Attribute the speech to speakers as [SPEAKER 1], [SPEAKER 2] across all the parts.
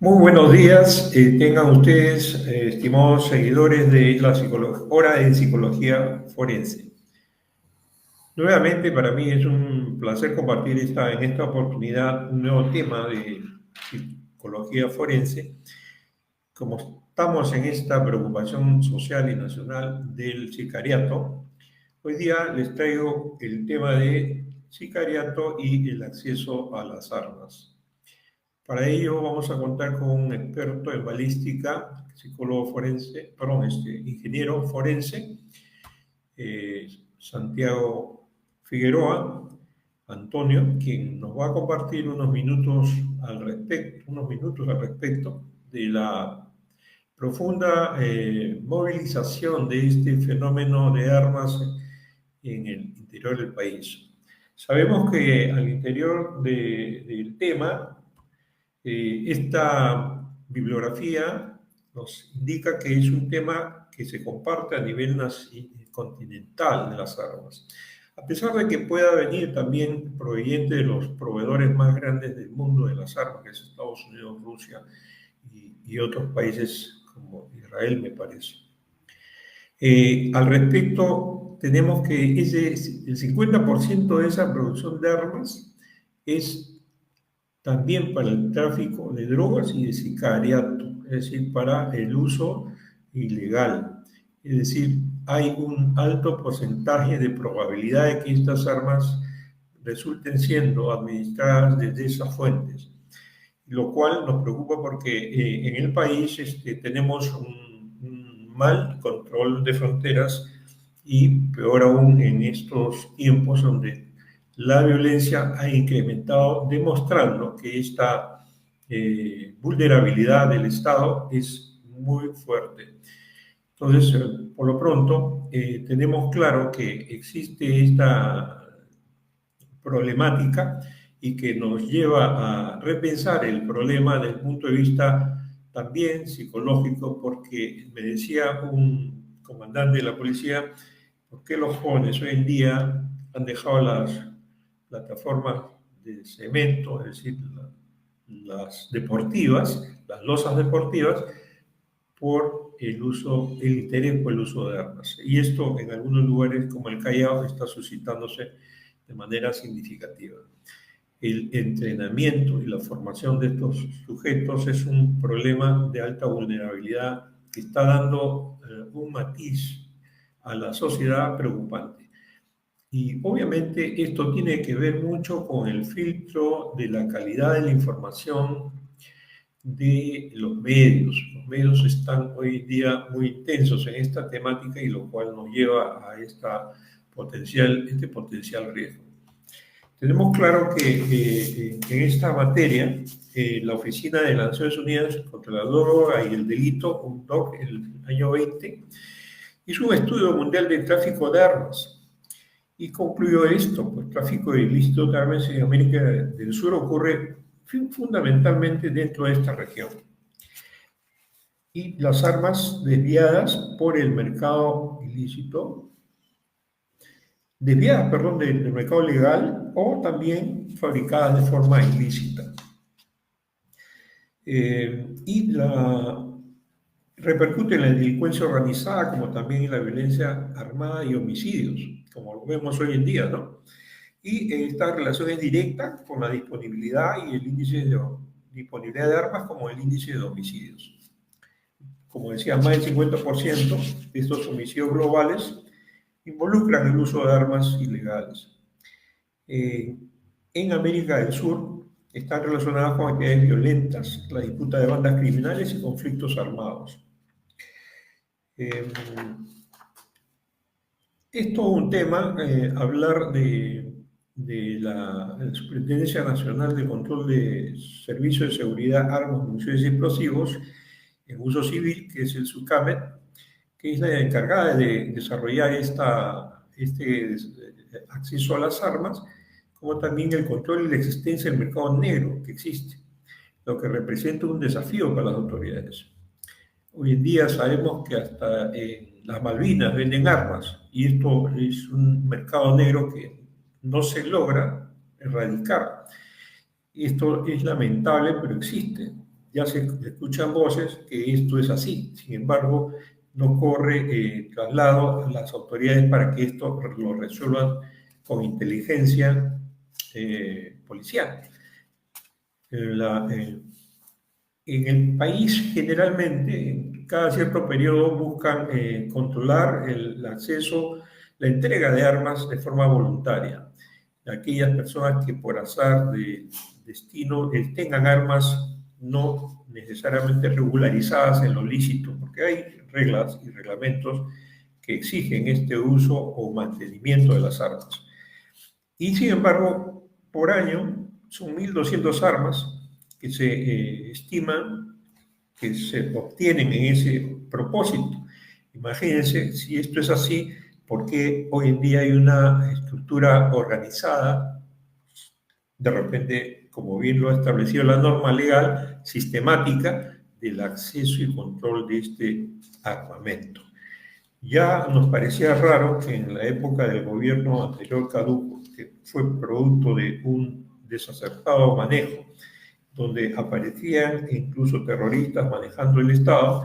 [SPEAKER 1] Muy buenos días, tengan ustedes, estimados seguidores de la Hora de Psicología Forense. Nuevamente, para mí es un placer compartir en esta oportunidad un nuevo tema de psicología forense. Como estamos en esta preocupación social y nacional del sicariato, hoy día les traigo el tema de sicariato y el acceso a las armas. Para ello vamos a contar con un experto en balística, psicólogo forense, ingeniero forense, Santiago Figueroa, Antonio, quien nos va a compartir unos minutos al respecto de la profunda movilización de este fenómeno de armas en el interior del país. Sabemos que al interior del tema, esta bibliografía nos indica que es un tema que se comparte a nivel continental de las armas. A pesar de que pueda venir también proveniente de los proveedores más grandes del mundo de las armas, que es Estados Unidos, Rusia y otros países como Israel, me parece. Al respecto, tenemos que el 50% de esa producción de armas es también para el tráfico de drogas y de sicariato, es decir, para el uso ilegal. Es decir, hay un alto porcentaje de probabilidad de que estas armas resulten siendo administradas desde esas fuentes, lo cual nos preocupa porque en el país tenemos un mal control de fronteras y peor aún en estos tiempos donde la violencia ha incrementado, demostrando que esta vulnerabilidad del Estado es muy fuerte. Entonces, por lo pronto, tenemos claro que existe esta problemática y que nos lleva a repensar el problema desde el punto de vista también psicológico, porque me decía un comandante de la policía, ¿por qué los jóvenes hoy en día han dejado las plataformas de cemento, es decir, las deportivas, las losas deportivas, por el interés por el uso de armas? Y esto en algunos lugares como el Callao está suscitándose de manera significativa. El entrenamiento y la formación de estos sujetos es un problema de alta vulnerabilidad que está dando un matiz a la sociedad preocupante. Y obviamente esto tiene que ver mucho con el filtro de la calidad de la información de los medios. Los medios están hoy en día muy intensos en esta temática y lo cual nos lleva a este potencial riesgo. Tenemos claro que en esta materia, la Oficina de las Naciones Unidas contra la Droga y el Delito, UNODC, el año 20, hizo un estudio mundial del tráfico de armas y concluyó esto: pues tráfico de ilícito de armas en América del Sur ocurre fundamentalmente dentro de esta región. Y las armas desviadas por el mercado ilícito, del mercado legal o también fabricadas de forma ilícita. Repercute en la delincuencia organizada, como también en la violencia armada y homicidios, como lo vemos hoy en día, ¿no? Y esta relación es directa con la disponibilidad y el índice de disponibilidad de armas, como el índice de homicidios. Como decía, más del 50% de estos homicidios globales involucran el uso de armas ilegales. En América del Sur están relacionadas con actividades violentas, la disputa de bandas criminales y conflictos armados. Es todo un tema hablar de la Superintendencia Nacional de Control de Servicios de Seguridad, Armas, Municiones y Explosivos en uso civil, que es el SUCAMET, que es la encargada de desarrollar este acceso a las armas, como también el control y la existencia del mercado negro que existe, lo que representa un desafío para las autoridades. Hoy en día sabemos que hasta las Malvinas venden armas y esto es un mercado negro que no se logra erradicar. Esto es lamentable, pero existe. ya se escuchan voces que esto es así. Sin embargo, no corre traslado a las autoridades para que esto lo resuelvan con inteligencia policial. En el país, generalmente, cada cierto periodo buscan controlar el acceso, la entrega de armas de forma voluntaria. Aquellas personas que por azar de destino tengan armas no necesariamente regularizadas en lo lícito, porque hay reglas y reglamentos que exigen este uso o mantenimiento de las armas. Y sin embargo, por año son 1.200 armas que se estiman que se obtienen en ese propósito. Imagínense, si esto es así, ¿por qué hoy en día hay una estructura organizada, de repente, como bien lo ha establecido la norma legal, sistemática del acceso y control de este armamento? Ya nos parecía raro que en la época del gobierno anterior caduco, que fue producto de un desacertado manejo, donde aparecían incluso terroristas manejando el Estado,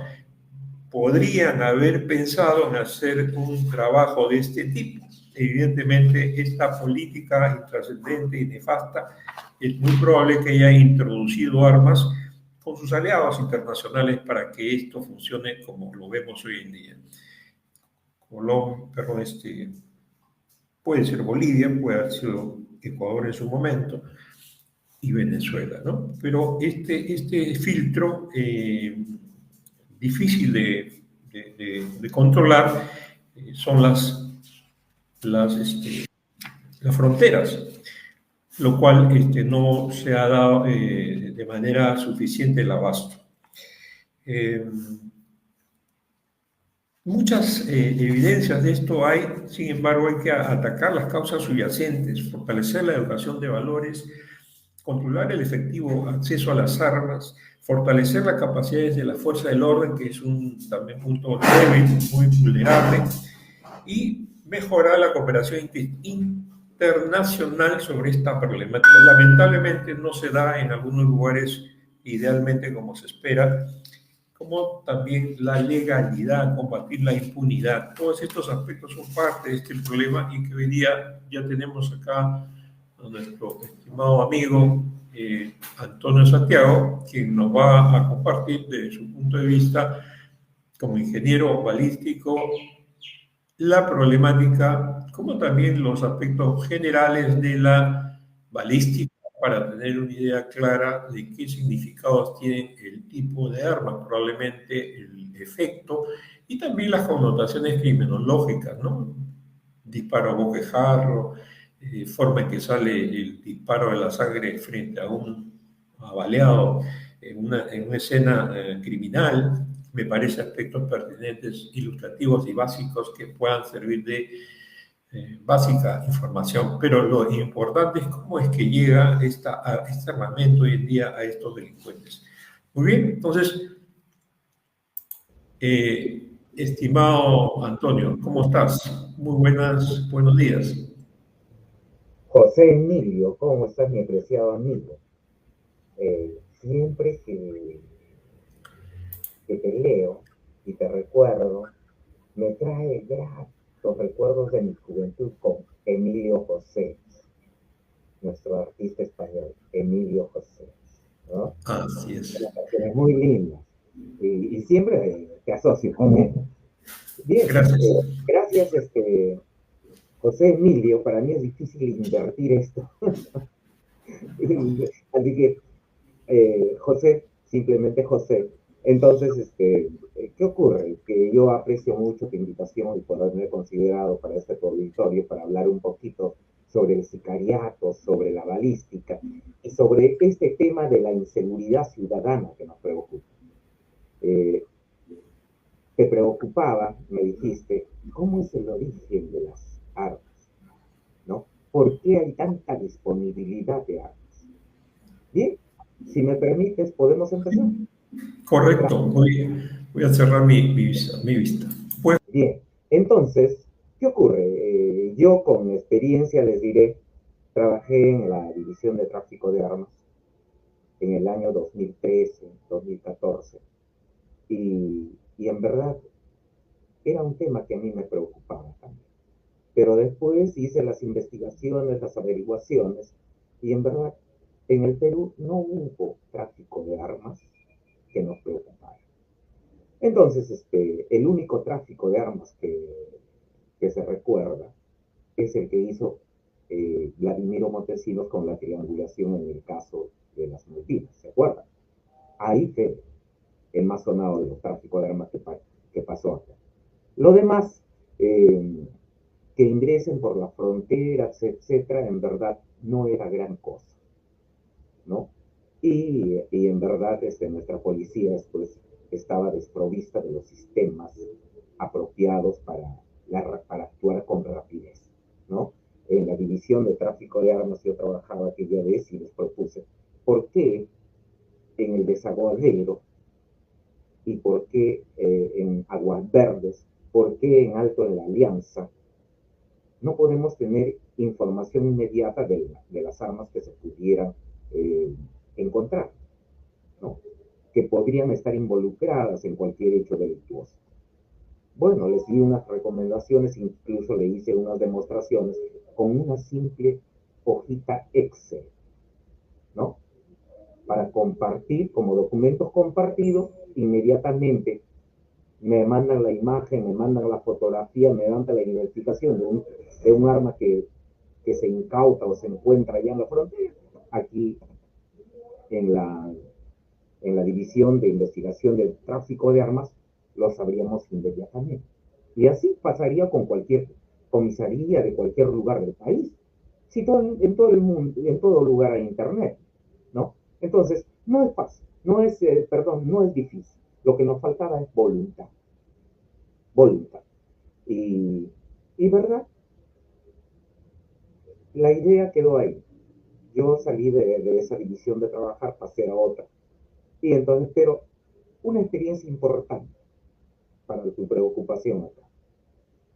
[SPEAKER 1] podrían haber pensado en hacer un trabajo de este tipo. Evidentemente, esta política intrascendente y nefasta es muy probable que haya introducido armas con sus aliados internacionales para que esto funcione como lo vemos hoy en día. Colombia, perdón, puede ser Bolivia, puede haber sido Ecuador en su momento, y Venezuela, ¿no? Pero este filtro difícil de controlar son las fronteras, lo cual no se ha dado de manera suficiente el abasto. Muchas evidencias de esto hay, sin embargo, hay que atacar las causas subyacentes, fortalecer la educación de valores, controlar el efectivo acceso a las armas, fortalecer las capacidades de la fuerza del orden, que es un también punto débil, muy vulnerable, y mejorar la cooperación internacional sobre esta problemática. Lamentablemente no se da en algunos lugares idealmente como se espera, como también la legalidad, combatir la impunidad. Todos estos aspectos son parte de este problema y que hoy día ya tenemos acá a nuestro estimado amigo Antonio Santiago, quien nos va a compartir desde su punto de vista como ingeniero balístico la problemática, como también los aspectos generales de la balística, para tener una idea clara de qué significados tiene el tipo de arma, probablemente el efecto y también las connotaciones criminológicas, ¿no? Disparo a boquejarro, forma en que sale el disparo de la sangre frente a un baleado en una escena criminal. Me parece aspectos pertinentes, ilustrativos y básicos que puedan servir de básica información, pero lo importante es cómo es que llega este armamento hoy en día a estos delincuentes. Muy bien, entonces, estimado Antonio, ¿cómo estás? Muy buenos días.
[SPEAKER 2] José Emilio, ¿cómo estás, mi apreciado amigo? Siempre que te leo y te recuerdo, me trae gratos recuerdos de mi juventud con Emilio José, nuestro artista español, Emilio José, ¿no?
[SPEAKER 1] Así es.
[SPEAKER 2] Unas canciones muy lindas y siempre te asocio con él. Bien,
[SPEAKER 1] Gracias.
[SPEAKER 2] gracias, José Emilio. Para mí es difícil invertir esto. Así que José, simplemente José. Entonces, ¿qué ocurre? Que yo aprecio mucho tu invitación y por haberme considerado para este auditorio para hablar un poquito sobre el sicariato, sobre la balística y sobre este tema de la inseguridad ciudadana que nos preocupa. Eh, Te preocupaba, me dijiste, ¿cómo es el origen de las armas? ¿No? ¿Por qué hay tanta disponibilidad de armas? Bien, si me permites, podemos empezar.
[SPEAKER 1] Correcto, voy a cerrar mi vista. Pues,
[SPEAKER 2] Bien, entonces, ¿qué ocurre? Yo con experiencia les diré, trabajé en la división de tráfico de armas en el año 2013, 2014. Y en verdad era un tema que a mí me preocupaba también. Pero después hice las investigaciones, las averiguaciones, y en verdad en el Perú no hubo tráfico de armas que nos preocupara. Entonces, el único tráfico de armas que se recuerda es el que hizo Vladimiro Montesinos con la triangulación en el caso de las Malvinas, ¿se acuerdan? Ahí fue el más sonado de los tráficos de armas que pasó acá. Lo demás, que ingresen por las fronteras, etcétera, en verdad no era gran cosa, ¿no? Y en verdad nuestra policía pues, estaba desprovista de los sistemas apropiados para actuar con rapidez, ¿no? En la división de tráfico de armas yo trabajaba aquella vez y les propuse, ¿por qué en el desaguadero y por qué en Aguas Verdes, por qué en Alto de la Alianza no podemos tener información inmediata de las armas que se pudieran eh, encontrar, ¿no? Que podrían estar involucradas en cualquier hecho delictuoso? Bueno, les di unas recomendaciones, incluso le hice unas demostraciones con una simple hojita Excel, ¿no? Para compartir como documentos compartidos, inmediatamente me mandan la imagen, me mandan la fotografía, me dan la identificación de un arma que se incauta o se encuentra allá en la frontera, aquí en la, en la división de investigación del tráfico de armas, lo sabríamos inmediatamente. Y así pasaría con cualquier comisaría de cualquier lugar del país. Si en todo el mundo, en todo lugar hay internet, ¿no? Entonces, no es fácil, no es difícil. Lo que nos faltaba es voluntad. Voluntad. Y, y verdad, la idea quedó ahí. Yo salí de esa división de trabajar, pasé a otra. Y entonces, pero una experiencia importante para tu preocupación acá.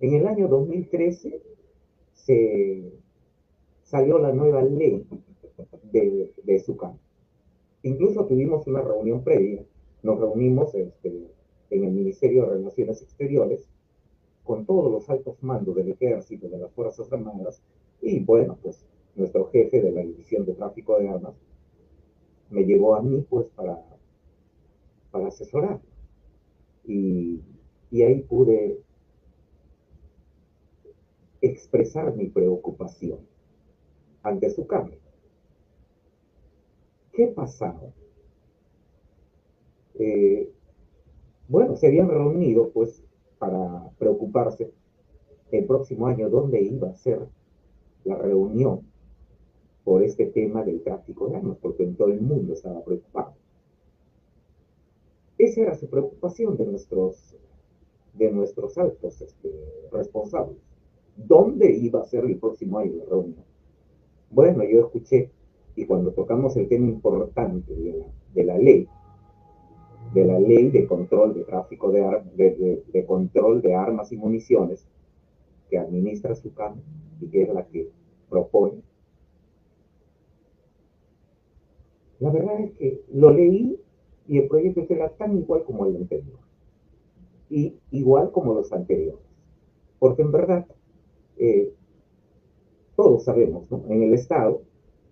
[SPEAKER 2] En el año 2013 se salió la nueva ley de SUCAM. Incluso tuvimos una reunión previa, nos reunimos en el Ministerio de Relaciones Exteriores con todos los altos mandos del ejército, de las Fuerzas Armadas, y bueno, pues nuestro jefe de la División de Tráfico de Armas me llevó a mí pues para asesorar. Y, y ahí pude expresar mi preocupación ante su cambio. ¿Qué pasaba? Eh, bueno, se habían reunido pues para preocuparse el próximo año dónde iba a ser la reunión por este tema del tráfico de armas, porque en todo el mundo estaba preocupado. Esa era su preocupación de nuestros altos responsables. ¿Dónde iba a ser el próximo año la reunión? Bueno, yo escuché, y cuando tocamos el tema importante de la ley de control de tráfico de control de armas y municiones, que administra SUCAM y que es la que propone, la verdad es que lo leí y el proyecto era tan igual como el anterior, y igual como los anteriores, porque en verdad eh, todos sabemos, ¿no? En el Estado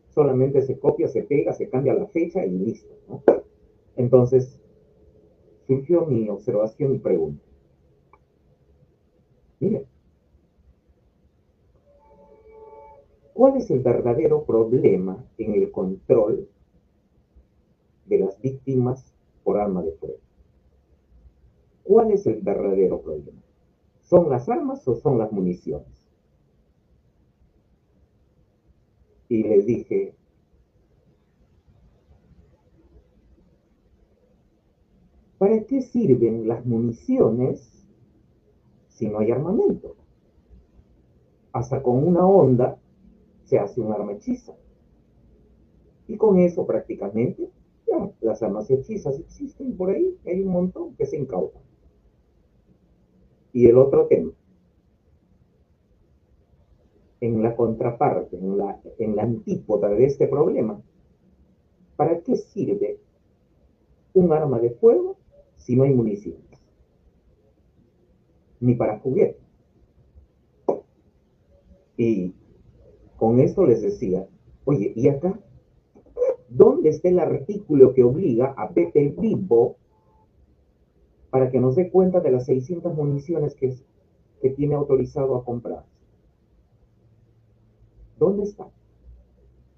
[SPEAKER 2] solamente se copia, se pega, se cambia la fecha y listo, ¿no? Entonces surgió mi observación y pregunta. Mire, ¿cuál es el verdadero problema en el control de las víctimas por arma de fuego? ¿Cuál es el verdadero problema? ¿Son las armas o son las municiones? Y les dije, ¿para qué sirven las municiones si no hay armamento? Hasta con una onda se hace un arma hechiza. Y con eso prácticamente, ya, las armas hechizas existen por ahí, hay un montón que se incautan. Y el otro tema, en la contraparte, en la antípoda de este problema, ¿para qué sirve un arma de fuego si no hay municiones? Ni para juguetes. Y con esto les decía, oye, ¿y acá? ¿Dónde está el artículo que obliga a Pepe Vivo para que nos dé cuenta de las 600 municiones que tiene autorizado a comprar? ¿Dónde está?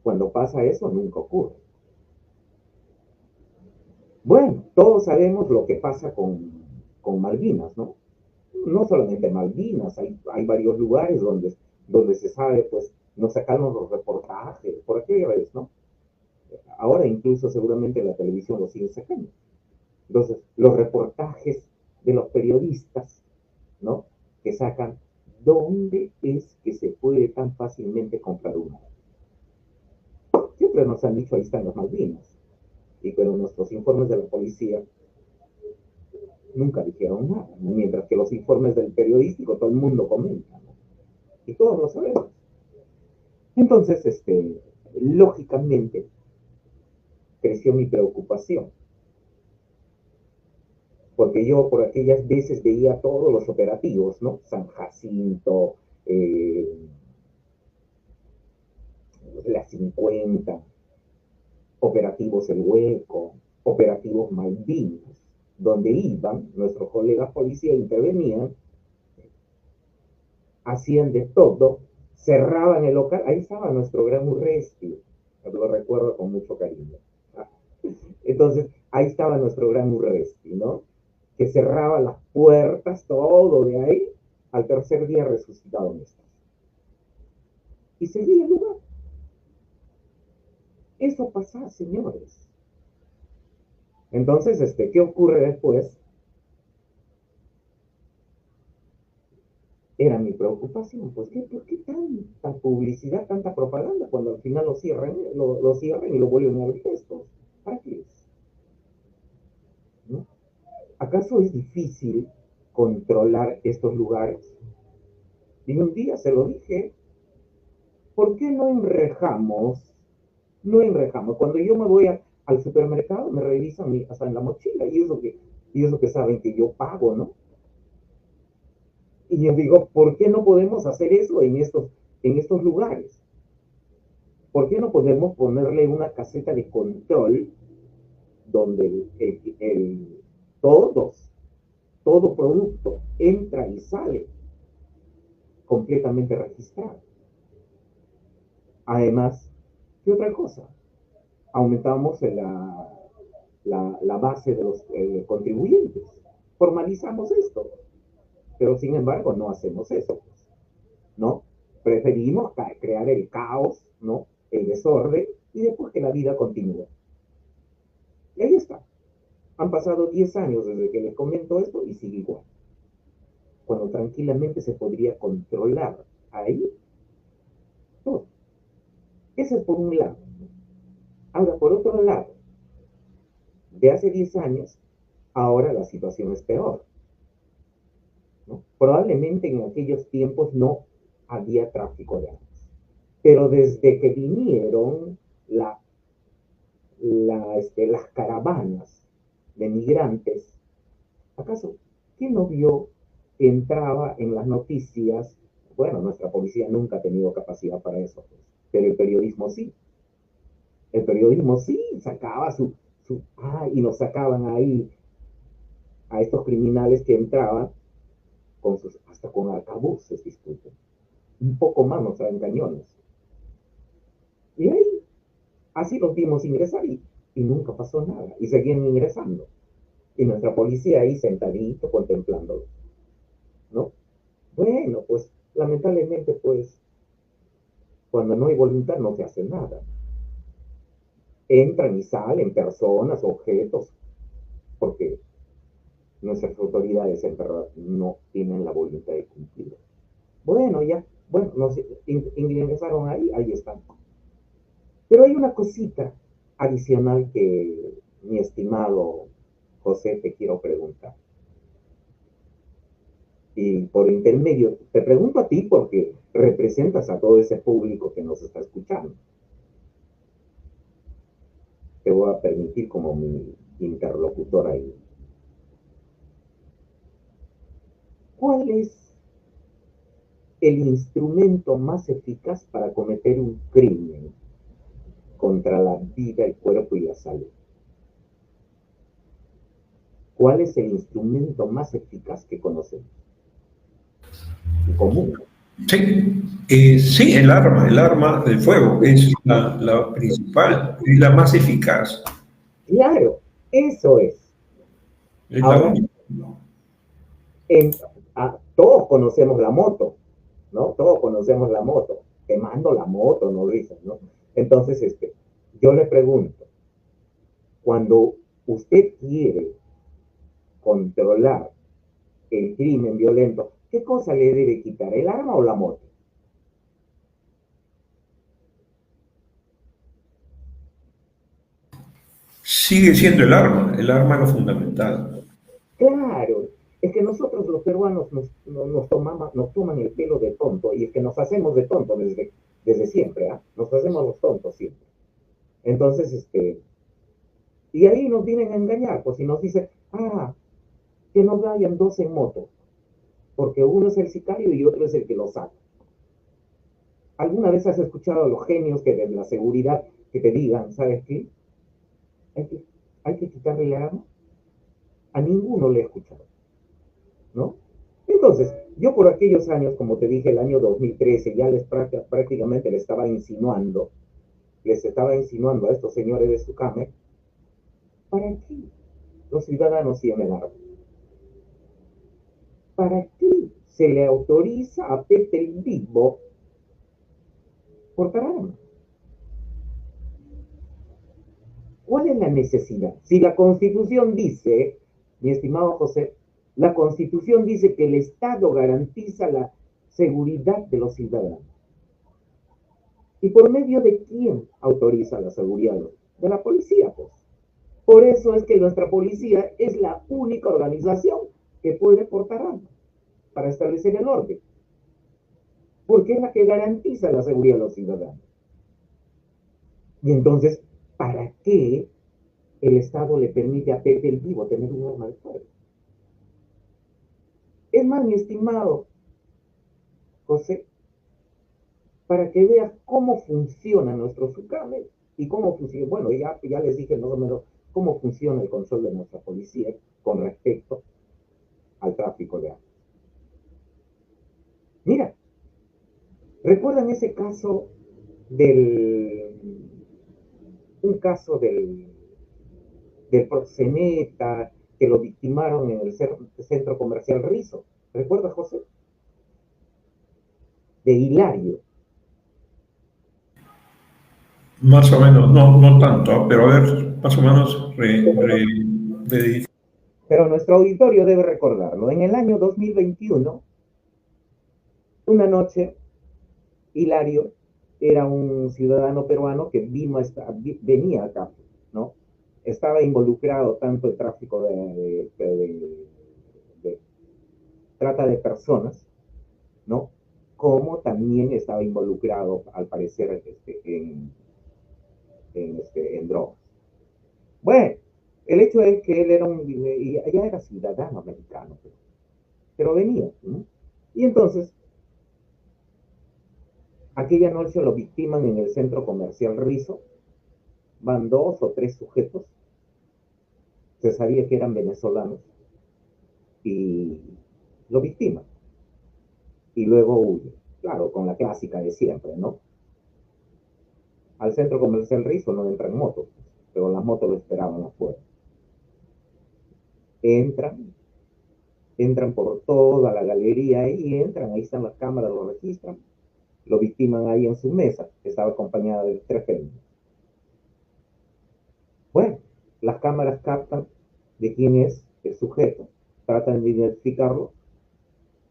[SPEAKER 2] Cuando pasa eso, nunca ocurre. Bueno, todos sabemos lo que pasa con Malvinas, ¿no? No solamente Malvinas, hay varios lugares donde se sabe, pues, nos sacaron los reportajes, por aquella vez, ¿no? Ahora incluso seguramente la televisión lo sigue sacando. Entonces, los reportajes de los periodistas, ¿no? Que sacan dónde es que se puede tan fácilmente comprar una. Siempre nos han dicho ahí están las Malvinas. Y pero nuestros informes de la policía nunca dijeron nada, ¿no? Mientras que los informes del periodístico todo el mundo comenta, ¿no? Y todos lo sabemos. Entonces, lógicamente, creció mi preocupación, porque yo por aquellas veces veía todos los operativos, ¿no? San Jacinto, la 50, operativos El Hueco, operativos Malvinas, donde iban nuestros colegas policías, intervenían, hacían de todo, cerraban el local, ahí estaba nuestro gran Urresti, lo recuerdo con mucho cariño. Entonces, ahí estaba nuestro gran Urresti, ¿no? Que cerraba las puertas, todo de ahí, al tercer día resucitado Néstor. Y seguía el lugar. Eso pasa, señores. Entonces, ¿qué ocurre después? Era mi preocupación, pues, ¿por qué tanta publicidad, tanta propaganda cuando al final lo cierran y lo vuelven a abrir estos? ¿Para qué es? ¿No? ¿Acaso es difícil controlar estos lugares? Y un día se lo dije, ¿por qué no enrejamos? No enrejamos. Cuando yo me voy al supermercado, me revisan hasta en la mochila, y eso que saben que yo pago, ¿no? Y yo digo, ¿por qué no podemos hacer eso en estos lugares? ¿Por qué no podemos ponerle una caseta de control donde todos, todo producto entra y sale completamente registrado? Además, ¿qué otra cosa? Aumentamos la base de los contribuyentes. Formalizamos esto, pero sin embargo no hacemos eso, ¿no? Preferimos crear el caos, ¿no? El desorden y después que la vida continúe. Y ahí está. Han pasado 10 años desde que les comento esto y sigue igual. Cuando tranquilamente se podría controlar ahí todo. Ese es por un lado. Ahora, por otro lado, de hace 10 años, ahora la situación es peor, ¿no? Probablemente en aquellos tiempos no había tráfico de armas. Pero desde que vinieron las caravanas de migrantes, ¿acaso quién no vio que entraba en las noticias? Bueno, nuestra policía nunca ha tenido capacidad para eso, pues, pero el periodismo sí. El periodismo sí sacaba y nos sacaban ahí a estos criminales que entraban hasta con arcabuces, disculpen. Un poco más nos traen cañones. Y ahí, así los vimos ingresar y nunca pasó nada. Y seguían ingresando. Y nuestra policía ahí sentadito contemplándolos, ¿no? Bueno, pues lamentablemente, pues, cuando no hay voluntad no se hace nada. Entran y salen personas, objetos, porque nuestras autoridades en verdad no tienen la voluntad de cumplir. Bueno, ya, bueno, nos ingresaron ahí están. Pero hay una cosita adicional que, mi estimado José, te quiero preguntar. Y por intermedio, te pregunto a ti porque representas a todo ese público que nos está escuchando. te voy a permitir como mi interlocutor ahí. ¿Cuál es el instrumento más eficaz para cometer un crimen contra la vida, el cuerpo y la salud? ¿Cuál es el instrumento más eficaz que conocemos y común?
[SPEAKER 1] Sí, sí, el arma de fuego es la principal y la más eficaz.
[SPEAKER 2] Claro, eso es.
[SPEAKER 1] Es la
[SPEAKER 2] Ahora,
[SPEAKER 1] única.
[SPEAKER 2] en, todos conocemos la moto, ¿no? Todos conocemos la moto. Te mando la moto, no dices, ¿no? Entonces, yo le pregunto, cuando usted quiere controlar el crimen violento, ¿qué cosa le debe quitar, el arma o la moto?
[SPEAKER 1] Sigue siendo el arma es lo fundamental.
[SPEAKER 2] Claro, es que nosotros los peruanos nos toman el pelo de tonto y es que nos hacemos de tonto desde siempre, ¿ah? Nos hacemos los tontos siempre. Entonces, y ahí nos vienen a engañar, pues si nos dicen, que no vayan dos en moto, porque uno es el sicario y otro es el que lo saca. ¿Alguna vez has escuchado a los genios que de la seguridad que te digan, ¿sabes qué? Hay que, hay que quitarle la arma. A ninguno le he escuchado, ¿no? Entonces, yo por aquellos años, como te dije, el año 2013, ya prácticamente les estaba insinuando a estos señores de Sucame, ¿para qué los ciudadanos tienen armas? ¿Para qué se le autoriza a Pepe el Vivo portar armas? ¿Cuál es la necesidad? Si la Constitución dice, mi estimado José, la Constitución dice que el Estado garantiza la seguridad de los ciudadanos. ¿Y por medio de quién autoriza la seguridad? De la policía, pues. Por eso es que nuestra policía es la única organización que puede portar armas para establecer el orden, porque es la que garantiza la seguridad de los ciudadanos. Y entonces, ¿para qué el Estado le permite a Pepe el Vivo tener un arma de fuego? Es más, mi estimado José, para que veas cómo funciona nuestro SUCAME y cómo funciona, bueno, ya les dije más o menos cómo funciona el control de nuestra policía con respecto al tráfico de armas. Mira, ¿recuerdan ese caso del, un caso del proxeneta que lo victimaron en el centro comercial Rizo? ¿Recuerdas, José? De Hilario.
[SPEAKER 1] Más o menos, no, no tanto, pero a ver, más o menos
[SPEAKER 2] Pero nuestro auditorio debe recordarlo. En el año 2021, una noche, Hilario era un ciudadano peruano que venía acá, ¿no? Estaba involucrado tanto en tráfico de trata de personas, ¿no? Como también estaba involucrado, al parecer, en drogas. Bueno, el hecho es que él era ya era ciudadano americano, pero venía, ¿no? Y entonces, aquella noche lo victiman en el centro comercial Rizo, van dos o tres sujetos, se sabía que eran venezolanos, y lo victiman, y luego huye, claro, con la clásica de siempre, ¿no? Al centro comercial Rizo no entran motos, pero las motos lo esperaban afuera. Entran, entran por toda la galería y entran, ahí están las cámaras, lo registran, lo victiman ahí en su mesa, estaba acompañada de tres féminas. Bueno, las cámaras captan de quién es el sujeto, tratan de identificarlo.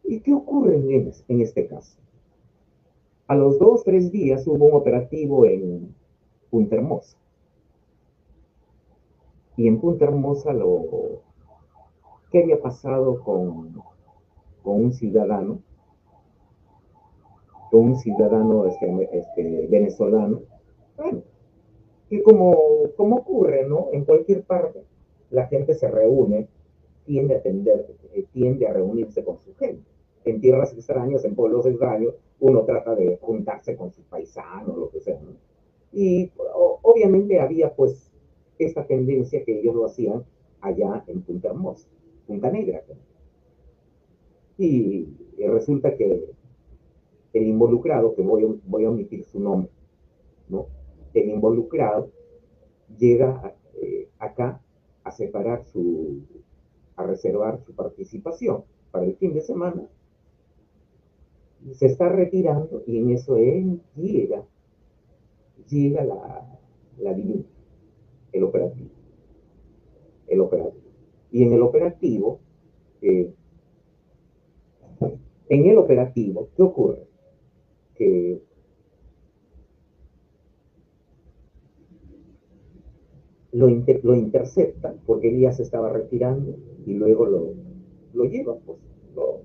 [SPEAKER 2] ¿Y qué ocurre en este caso? A los 2 o 3 días hubo un operativo en Punta Hermosa. Y en Punta Hermosa ¿qué había pasado con un ciudadano? Con un ciudadano venezolano. Bueno, que como ocurre, ¿no? En cualquier parte, la gente se reúne, tiende a reunirse con su gente. En tierras extrañas, en pueblos extraños, uno trata de juntarse con sus paisanos, lo que sea, ¿no? Y obviamente había pues esta tendencia que ellos lo hacían allá en Punta Hermosa, Punta Negra. Y resulta que el involucrado, que voy a omitir su nombre, ¿no? El involucrado llega acá a separar a reservar su participación para el fin de semana, se está retirando y en eso él llega la divina, el operativo, el operativo. Y eh, en el operativo, ¿qué ocurre? Que lo interceptan porque él ya se estaba retirando y luego lo lleva, pues, lo,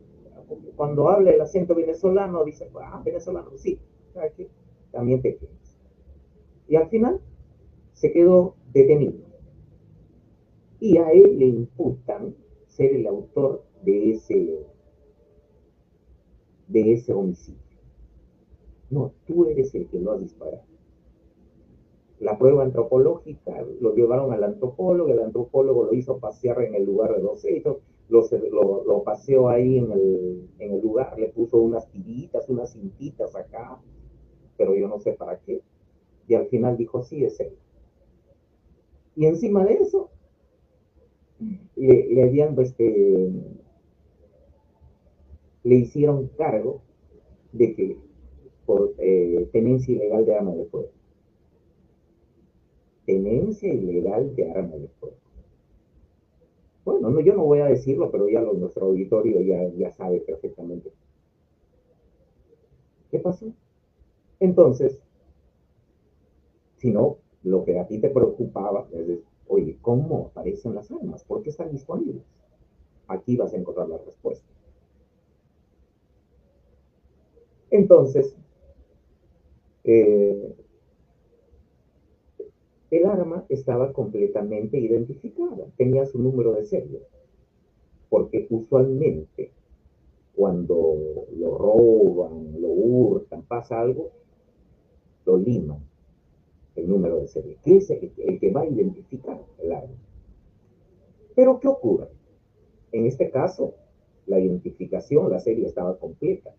[SPEAKER 2] cuando habla el acento venezolano, dice, ah, venezolano, sí, aquí también te quedas. Y al final se quedó detenido. Y a él le imputan ser el autor de ese homicidio. No, tú eres el que lo ha disparado. La prueba antropológica, lo llevaron al antropólogo, el antropólogo lo hizo pasear en el lugar de los hechos, lo paseó ahí en el lugar, le puso unas tiritas, unas cintitas acá, pero yo no sé para qué. Y al final dijo, sí, es él. Y encima de eso, le habían, le hicieron cargo de que por tenencia ilegal de arma de fuego. Tenencia ilegal de arma de fuego. Bueno, no, yo no voy a decirlo, pero ya nuestro auditorio ya sabe perfectamente qué pasó. Entonces, si no, lo que a ti te preocupaba es decir, oye, ¿cómo aparecen las armas? ¿Por qué están disponibles? Aquí vas a encontrar la respuesta. Entonces, eh, el arma estaba completamente identificada, tenía su número de serie, porque usualmente cuando lo roban, lo hurtan, pasa algo, lo liman el número de serie, que es el que va a identificar el arma. Pero ¿qué ocurre? En este caso, la identificación, la serie estaba completa.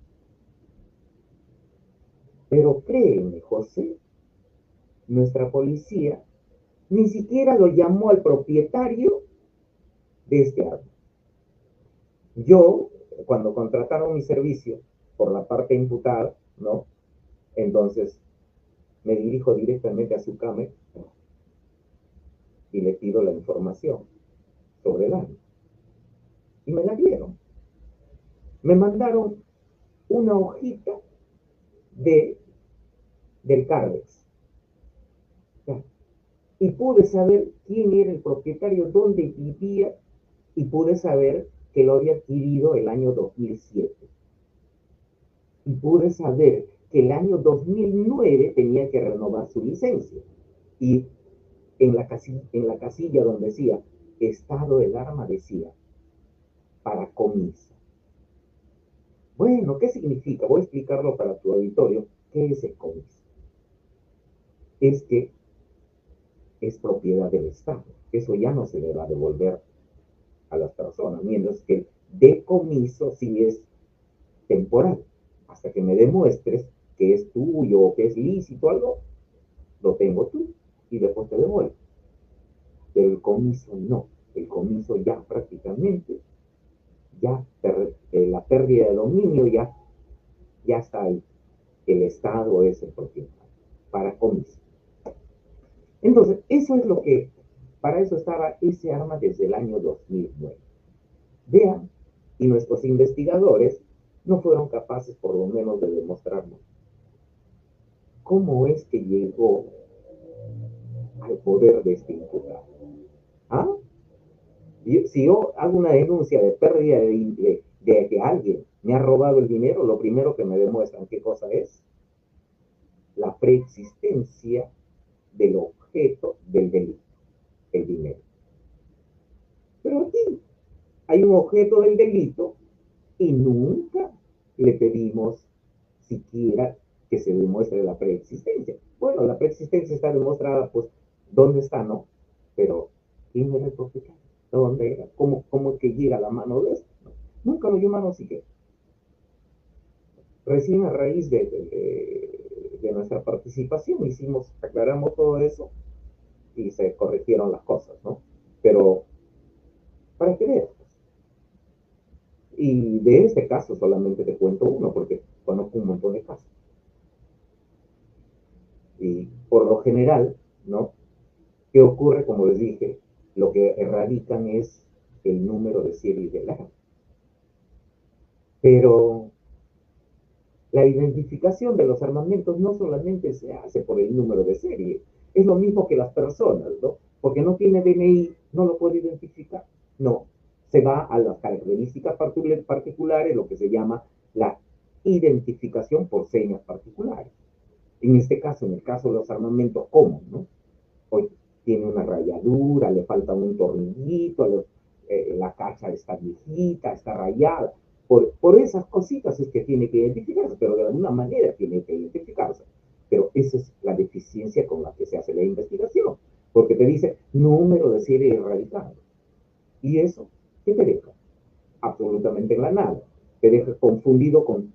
[SPEAKER 2] Pero créeme, José, nuestra policía ni siquiera lo llamó al propietario de este arma. Yo, cuando contrataron mi servicio por la parte imputada, ¿no? Entonces me dirijo directamente a su cámara y le pido la información sobre el arma. Y me la dieron. Me mandaron una hojita de, del Cardex. Y pude saber quién era el propietario, dónde vivía, y pude saber que lo había adquirido el año 2007. Y pude saber que el año 2009 tenía que renovar su licencia. Y en la casilla donde decía estado del arma decía para comiso. Bueno, ¿qué significa? Voy a explicarlo para tu auditorio. ¿Qué es el comiso? Es que es propiedad del Estado. Eso ya no se le va a devolver a las personas, mientras que el decomiso sí es temporal. Hasta que me demuestres que es tuyo o que es lícito algo, lo tengo tú y después te devuelvo. Pero el comiso no. El comiso ya prácticamente, ya la pérdida de dominio ya está ahí. El Estado es el propietario para comiso. Entonces, eso es lo que, para eso estaba ese arma desde el año 2009. Vean, y nuestros investigadores no fueron capaces por lo menos de demostrarnos cómo es que llegó al poder de este imputado. ¿Ah? Si yo hago una denuncia de pérdida de que alguien me ha robado el dinero, lo primero que me demuestran qué cosa es la preexistencia del objeto del delito, el dinero. Pero aquí hay un objeto del delito y nunca le pedimos siquiera que se demuestre la preexistencia. Bueno, la preexistencia está demostrada, pues, ¿dónde está, no? Pero, ¿quién era el propietario? ¿Dónde era? ¿Cómo es que llega la mano de esto? No, nunca lo dio mano siquiera. Recién a raíz de nuestra participación aclaramos todo eso y se corrigieron las cosas, ¿no? Pero, para que veas, y de este caso solamente te cuento uno, porque conozco un montón de casos. Y por lo general, ¿no? ¿Qué ocurre? Como les dije, lo que erradican es el número de serie del arma. Pero la identificación de los armamentos no solamente se hace por el número de serie, es lo mismo que las personas, ¿no? Porque no tiene DNI, no lo puede identificar. No, se va a las características particulares, lo que se llama la identificación por señas particulares. En este caso, en el caso de los armamentos, ¿cómo, no? Hoy tiene una rayadura, le falta un tornillito, la caja está viejita, está rayada. Por esas cositas es que tiene que identificarse, pero de alguna manera tiene que identificarse. Pero esa es la deficiencia con la que se hace la investigación, porque te dice número de serie erradicado. Y eso, ¿qué te deja? Absolutamente en la nada. Te deja confundido con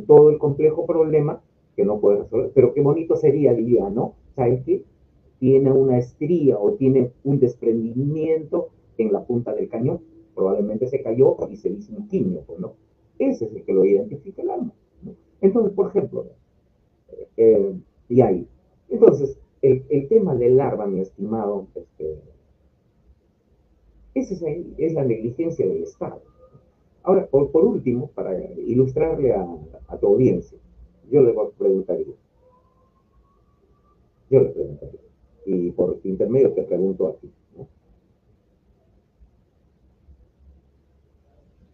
[SPEAKER 2] todo el complejo problema que no puedes resolver. Pero qué bonito sería, diría, ¿no? ¿Sabes qué? Tiene una estría o tiene un desprendimiento en la punta del cañón. Probablemente se cayó y se hizo un quiño, pues, ¿no? Ese es el que lo identifica el arma, ¿no? Entonces, por ejemplo, y ahí. Entonces, el tema del arma, mi estimado, esa es la negligencia del Estado. Ahora, por último, para ilustrarle a tu audiencia, yo le voy a preguntar yo. Yo le preguntaría. Y por intermedio te pregunto a ti, ¿no?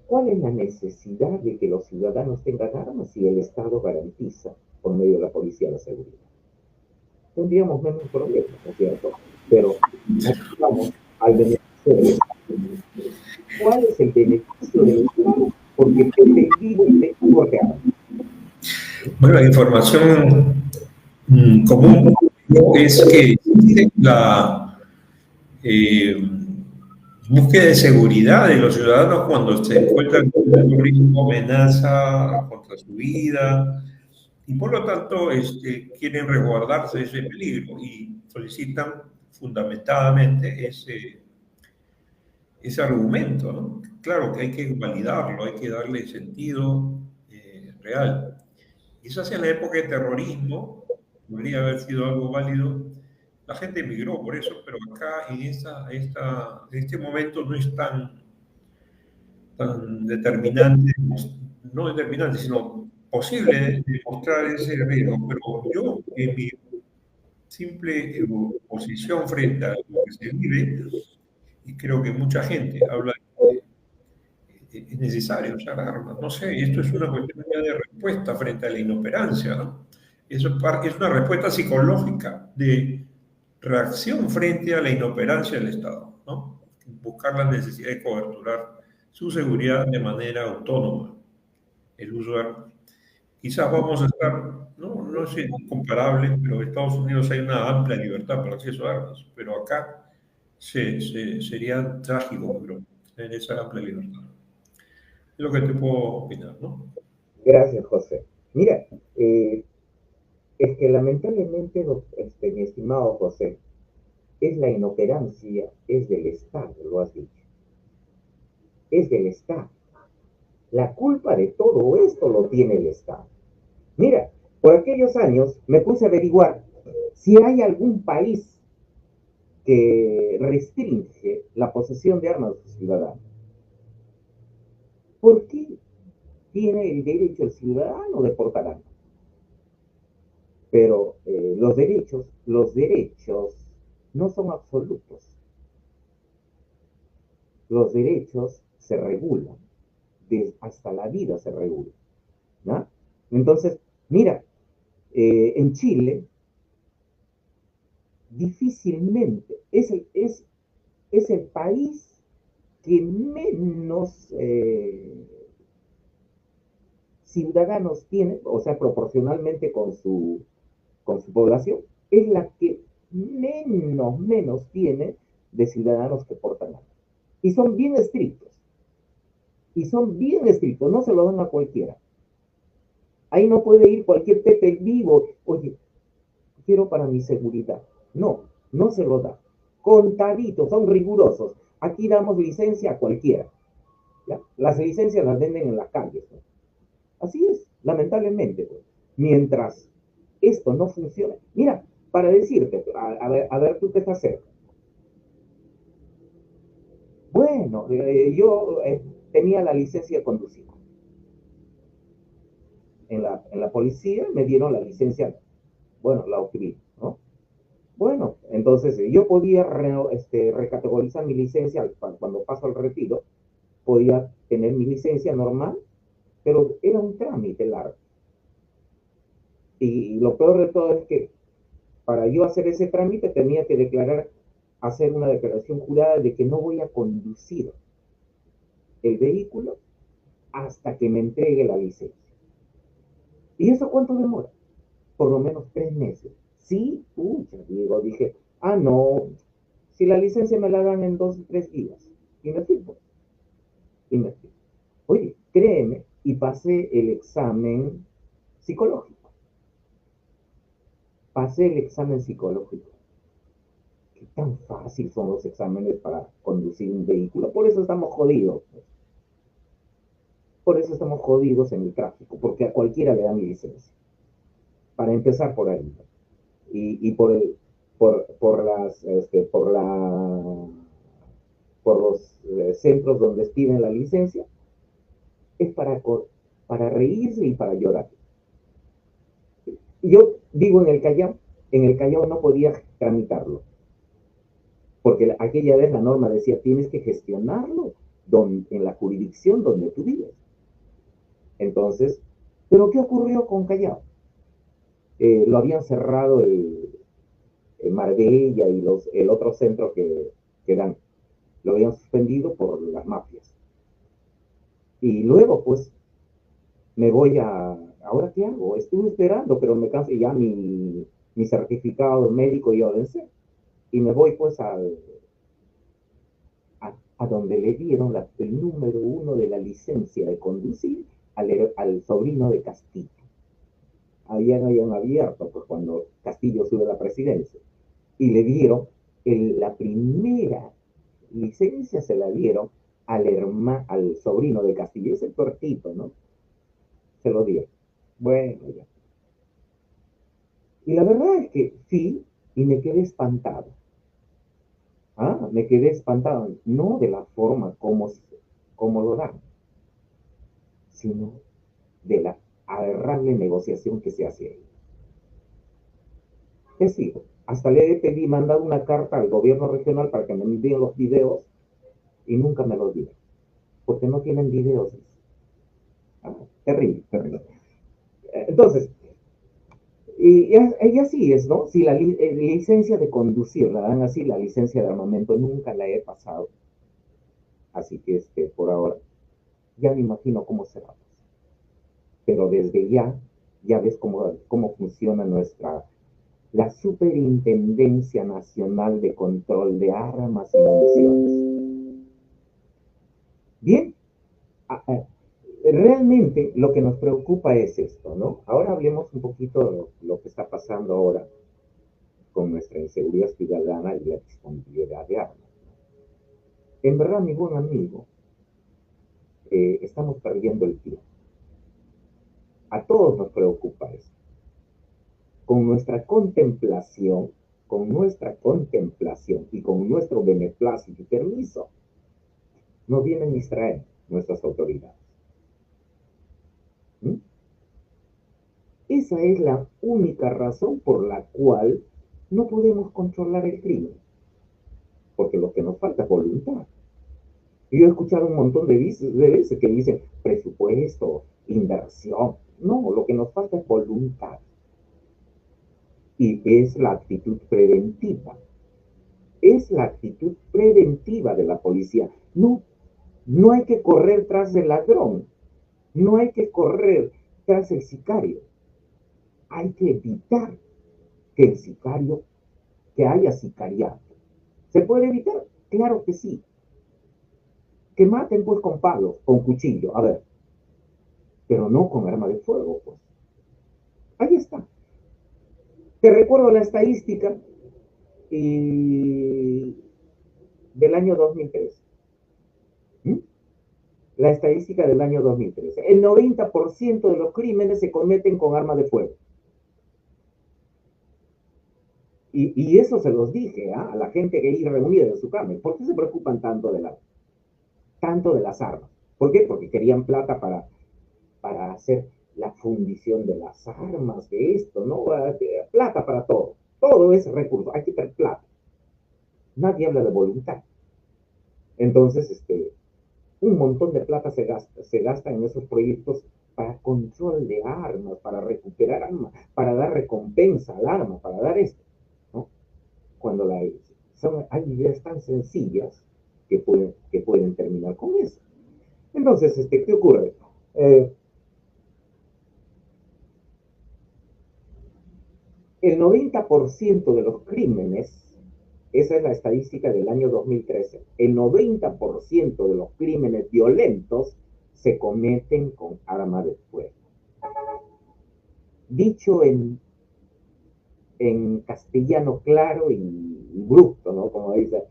[SPEAKER 2] ¿Cuál es la necesidad de que los ciudadanos tengan armas si el Estado garantiza por medio de la policía la seguridad? Tendríamos menos problemas, ¿no es cierto? Pero aquí vamos al beneficio del Estado. ¿Cuál es el beneficio del Estado? Porque pretendiblemente porte armas.
[SPEAKER 1] Bueno, la información común es que existe la búsqueda de seguridad de los ciudadanos cuando se encuentran con un riesgo, amenaza contra su vida, y por lo tanto quieren resguardarse de ese peligro y solicitan fundamentadamente ese argumento, ¿no? Claro que hay que validarlo, hay que darle sentido real. Quizás en la época de terrorismo podría haber sido algo válido. La gente emigró por eso, pero acá en este momento no es tan determinante, no determinante, sino posible demostrar ese riesgo. Pero yo, en mi simple posición frente a lo que se vive, y creo que mucha gente habla de que es necesario usar armas. No sé, esto es una cuestión ya de respuesta frente a la inoperancia, ¿no? Eso es una respuesta psicológica de reacción frente a la inoperancia del Estado, ¿no? Buscar la necesidad de coberturar su seguridad de manera autónoma, el uso de armas. Quizás vamos a estar, no es incomparable, pero en Estados Unidos hay una amplia libertad para el acceso a armas, pero acá sería trágico, creo, tener esa amplia libertad. Es lo que te puedo opinar, ¿no?
[SPEAKER 2] Gracias, José. Mira, es que lamentablemente, mi estimado José, es la inoperancia, es del Estado, lo has dicho. Es del Estado. La culpa de todo esto lo tiene el Estado. Mira, por aquellos años me puse a averiguar si hay algún país que restringe la posesión de armas de sus ciudadanos. ¿Por qué tiene el derecho el ciudadano de portar armas? Pero los derechos no son absolutos. Los derechos se regulan, hasta la vida se regula, ¿no? Entonces, mira, en Chile difícilmente, es el país que menos ciudadanos tiene, o sea, proporcionalmente con su población, es la que menos tiene de ciudadanos que portan armas. Y son bien estrictos, no se lo dan a cualquiera. Ahí no puede ir cualquier Pepe vivo, oye, quiero para mi seguridad. No, no se lo da. Contaditos, son rigurosos. Aquí damos licencia a cualquiera. ¿Ya? Las licencias las venden en la calle, ¿no? Así es, lamentablemente. Pues. Mientras esto no funciona. Mira, para decirte, a ver tú qué estás cerca. Bueno, yo tenía la licencia de conducir. En la policía me dieron la licencia, bueno, la obtuve, ¿no? Bueno, entonces yo podía recategorizar mi licencia cuando paso al retiro, podía tener mi licencia normal, pero era un trámite largo. Y lo peor de todo es que para yo hacer ese trámite tenía que declarar, hacer una declaración jurada de que no voy a conducir el vehículo hasta que me entregue la licencia. ¿Y eso cuánto demora? Por lo menos 3 meses. Sí, pucha, Diego, dije, no, si la licencia me la dan en 2 o 3 días. Y me fui, pues, y me fui. Oye, créeme, y pasé el examen psicológico. Pasé el examen psicológico. ¿Qué tan fácil son los exámenes para conducir un vehículo? Por eso estamos jodidos. Pues. Por eso estamos jodidos en el tráfico, porque a cualquiera le dan mi licencia. Para empezar por ahí. Y por las, por los centros donde piden la licencia, es para reírse y para llorar. Yo vivo en el Callao no podía tramitarlo, porque aquella vez la norma decía, tienes que gestionarlo en la jurisdicción donde tú vives. Entonces, ¿pero qué ocurrió con Callao? Lo habían cerrado el Marbella y el otro centro que dan, lo habían suspendido por las mafias. Y luego, pues, me voy ¿ahora qué hago? Estuve esperando, pero me cansé ya mi certificado médico ya vencé. Y me voy, pues, a donde le dieron el número 1 de la licencia de conducir al sobrino de Castillo. Habían abierto, pues, cuando Castillo sube a la presidencia. Y le dieron la primera licencia, se la dieron al sobrino de Castillo, ese cortito, ¿no? Se lo dieron. Bueno, ya. Y la verdad es que sí, y me quedé espantado. Me quedé espantado, no de la forma como lo dan, sino de la aberrable negociación que se hace ahí. Es decir, hasta le pedí, mandado una carta al gobierno regional para que me envíen los videos y nunca me los dieron, porque no tienen videos. Terrible, terrible. Entonces, y así es, ¿no? Si la licencia de conducir la dan así, la licencia de armamento nunca la he pasado. Así que por ahora, ya me imagino cómo será. Pero desde ya ves cómo funciona la Superintendencia Nacional de Control de Armas y Municiones. Bien, realmente lo que nos preocupa es esto, ¿no? Ahora hablemos un poquito de lo que está pasando ahora con nuestra inseguridad ciudadana y la disponibilidad de armas. En verdad, mi buen amigo, estamos perdiendo el tiempo. A todos nos preocupa eso. Con nuestra contemplación y con nuestro beneplácito y permiso, nos vienen a distraer nuestras autoridades. ¿Mm? Esa es la única razón por la cual no podemos controlar el crimen, porque lo que nos falta es voluntad. Y yo he escuchado un montón de veces que dicen presupuesto, inversión. No, lo que nos falta es voluntad. Y es la actitud preventiva. Es la actitud preventiva de la policía. No, no hay que correr tras el ladrón. No hay que correr tras el sicario. Hay que evitar que el sicario, que haya sicariato. ¿Se puede evitar? Claro que sí. Que maten pues con palos, con cuchillo, a ver, pero no con arma de fuego, pues. Ahí está. Te recuerdo la estadística del año 2013. ¿Mm? La estadística del año 2013. El 90% de los crímenes se cometen con arma de fuego. Y eso se los dije a la gente que ahí reunida en su cama. ¿Por qué se preocupan tanto de las armas? ¿Por qué? Porque querían plata para hacer la fundición de las armas, de esto, ¿no? Plata para todo. Todo es recurso, hay que tener plata. Nadie habla de voluntad. Entonces, un montón de plata se gasta en esos proyectos para control de armas, para recuperar armas, para dar recompensa al arma, para dar esto, ¿no? Cuando hay ideas tan sencillas que pueden terminar con eso. Entonces, ¿qué ocurre? El 90% de los crímenes, esa es la estadística del año 2013, el 90% de los crímenes violentos se cometen con arma de fuego. Dicho en castellano claro y bruto, ¿no? Como dice,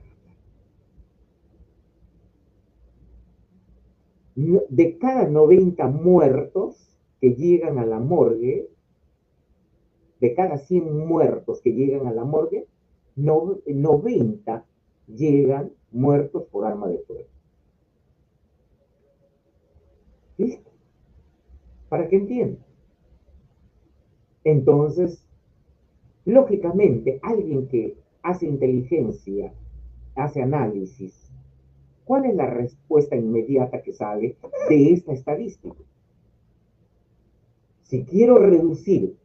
[SPEAKER 2] de cada 90 muertos que llegan a la morgue, de cada 100 muertos que llegan a la morgue, 90 llegan muertos por arma de fuego. ¿Listo? Para que entiendan. Entonces, lógicamente, alguien que hace inteligencia, hace análisis, ¿cuál es la respuesta inmediata que sale de esta estadística? Si quiero reducir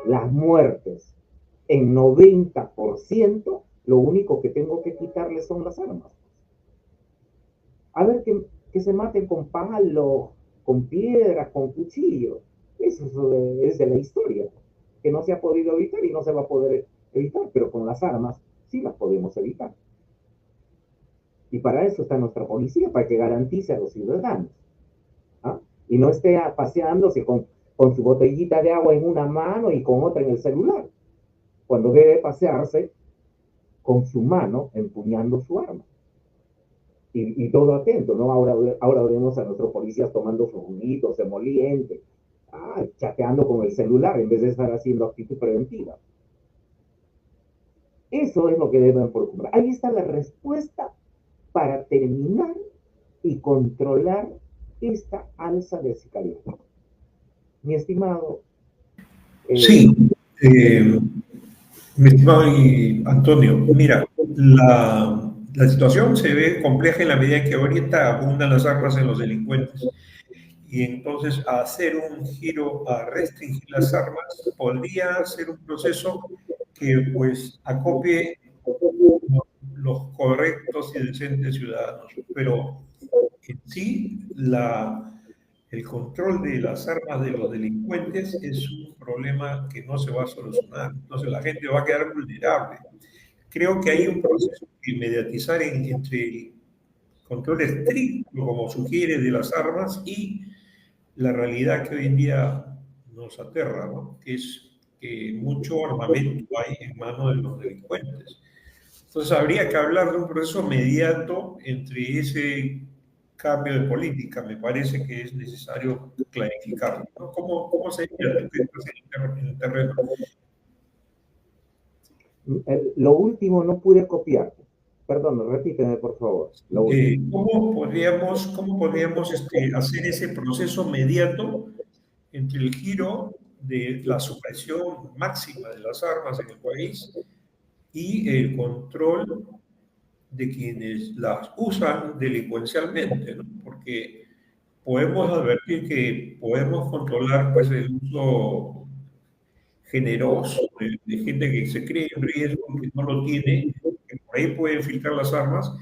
[SPEAKER 2] las muertes en 90%, lo único que tengo que quitarles son las armas. A ver que se maten con palo, con piedras, con cuchillos. Eso es de la historia, que no se ha podido evitar y no se va a poder evitar, pero con las armas sí las podemos evitar. Y para eso está nuestra policía, para que garantice a los ciudadanos. ¿Ah? Y no esté paseándose con su botellita de agua en una mano y con otra en el celular, cuando debe pasearse con su mano empuñando su arma. Y todo atento, ¿no? Ahora vemos a nuestros policías tomando sus juguitos, emolientes, chateando con el celular en vez de estar haciendo actitud preventiva. Eso es lo que deben preocupar. Ahí está la respuesta para terminar y controlar esta alza de sicariato. Mi estimado.
[SPEAKER 1] Sí, mi estimado Antonio, mira, la situación se ve compleja en la medida que ahorita abundan las armas en los delincuentes. Y entonces hacer un giro a restringir las armas podría ser un proceso que pues acopie los correctos y decentes ciudadanos. Pero en sí, el control de las armas de los delincuentes es un problema que no se va a solucionar. Entonces la gente va a quedar vulnerable. Creo que hay un proceso de mediatizar entre el control estricto, como sugiere, de las armas y la realidad que hoy en día nos aterra, ¿no? Que es que mucho armamento hay en manos de los delincuentes. Entonces habría que hablar de un proceso mediato entre ese cambio de política. Me parece que es necesario clarificarlo, ¿no? ¿Cómo sería tú que estás en el terreno?
[SPEAKER 2] Lo último no pude copiarte. Perdón, repíteme, por favor.
[SPEAKER 1] ¿Cómo podríamos hacer ese proceso mediato entre el giro de la supresión máxima de las armas en el país y el control de quienes las usan delincuencialmente, ¿no? Porque podemos advertir que podemos controlar pues, el uso generoso, de gente que se cree en riesgo, que no lo tiene, que por ahí pueden filtrar las armas,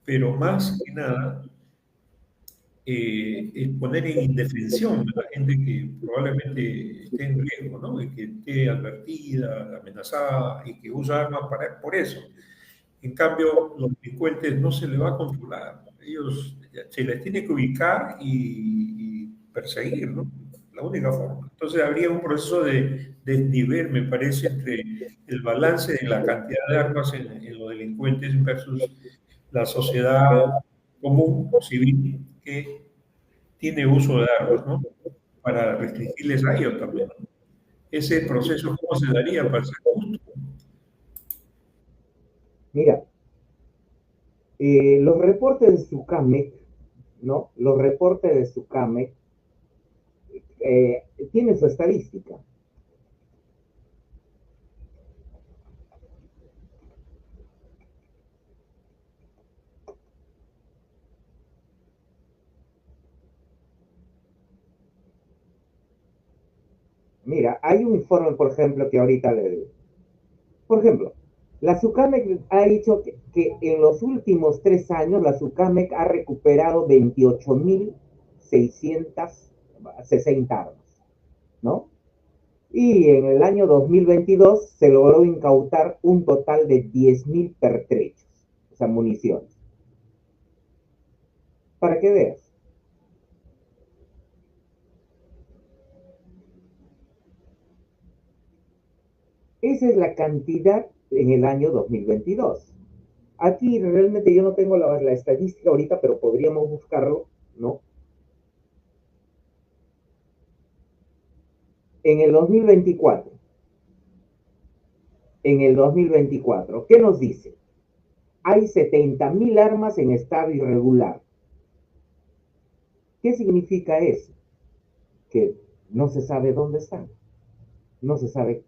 [SPEAKER 1] pero más que nada es poner en indefensión a la gente que probablemente esté en riesgo, ¿no? Y que esté advertida, amenazada y que usa armas por eso. En cambio, los delincuentes no se les va a controlar. Ellos se les tiene que ubicar y perseguir, ¿no? La única forma. Entonces habría un proceso de desnivel, me parece, entre el balance de la cantidad de armas en los delincuentes versus la sociedad común, civil, que tiene uso de armas, ¿no? Para restringirles a ellos también, ¿no? Ese proceso, ¿cómo se daría para ser justo?
[SPEAKER 2] Mira, los reportes de Sucamec, ¿no? Los reportes de Sucamec tienen su estadística. Mira, hay un informe, por ejemplo, que ahorita le digo. Por ejemplo, la SUCAMEC ha dicho que en los últimos 3 años la SUCAMEC ha recuperado 28.660 armas, ¿no? Y en el año 2022 se logró incautar un total de 10.000 pertrechos, o sea, municiones. Para que veas. Esa es la cantidad en el año 2022. Aquí realmente yo no tengo la estadística ahorita, pero podríamos buscarlo, ¿no? En el 2024, ¿qué nos dice? Hay 70.000 armas en estado irregular. ¿Qué significa eso? Que no se sabe dónde están. No se sabe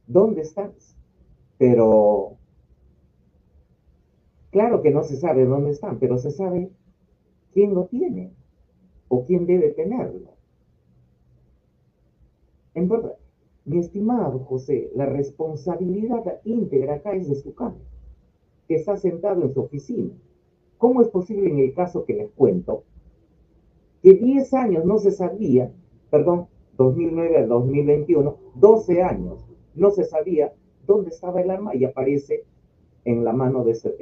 [SPEAKER 2] dónde están. Pero, claro que no se sabe dónde están, pero se sabe quién lo tiene o quién debe tenerlo. En verdad, mi estimado José, la responsabilidad íntegra acá es de su casa, que está sentado en su oficina. ¿Cómo es posible en el caso que les cuento, que 10 años no se sabía, perdón, 2009 al 2021, 12 años, no se sabía dónde estaba el arma y aparece en la mano de ese,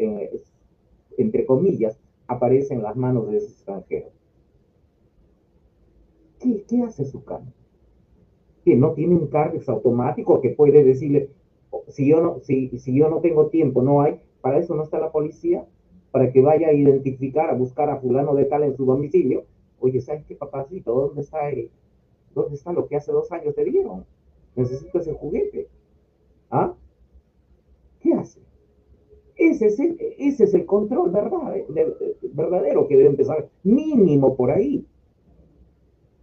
[SPEAKER 2] entre comillas, aparece en las manos de ese extranjero? ¿Qué hace su cama? Que no tiene un cargo automático que puede decirle, si yo no tengo tiempo, no hay, para eso no está la policía, para que vaya a identificar, a buscar a fulano de tal en su domicilio. Oye, ¿sabes qué, papacito? ¿Dónde está lo que hace 2 años te dieron? Necesito ese juguete. ¿Ah? ¿Qué hace? Ese es el control verdadero que debe empezar mínimo por ahí.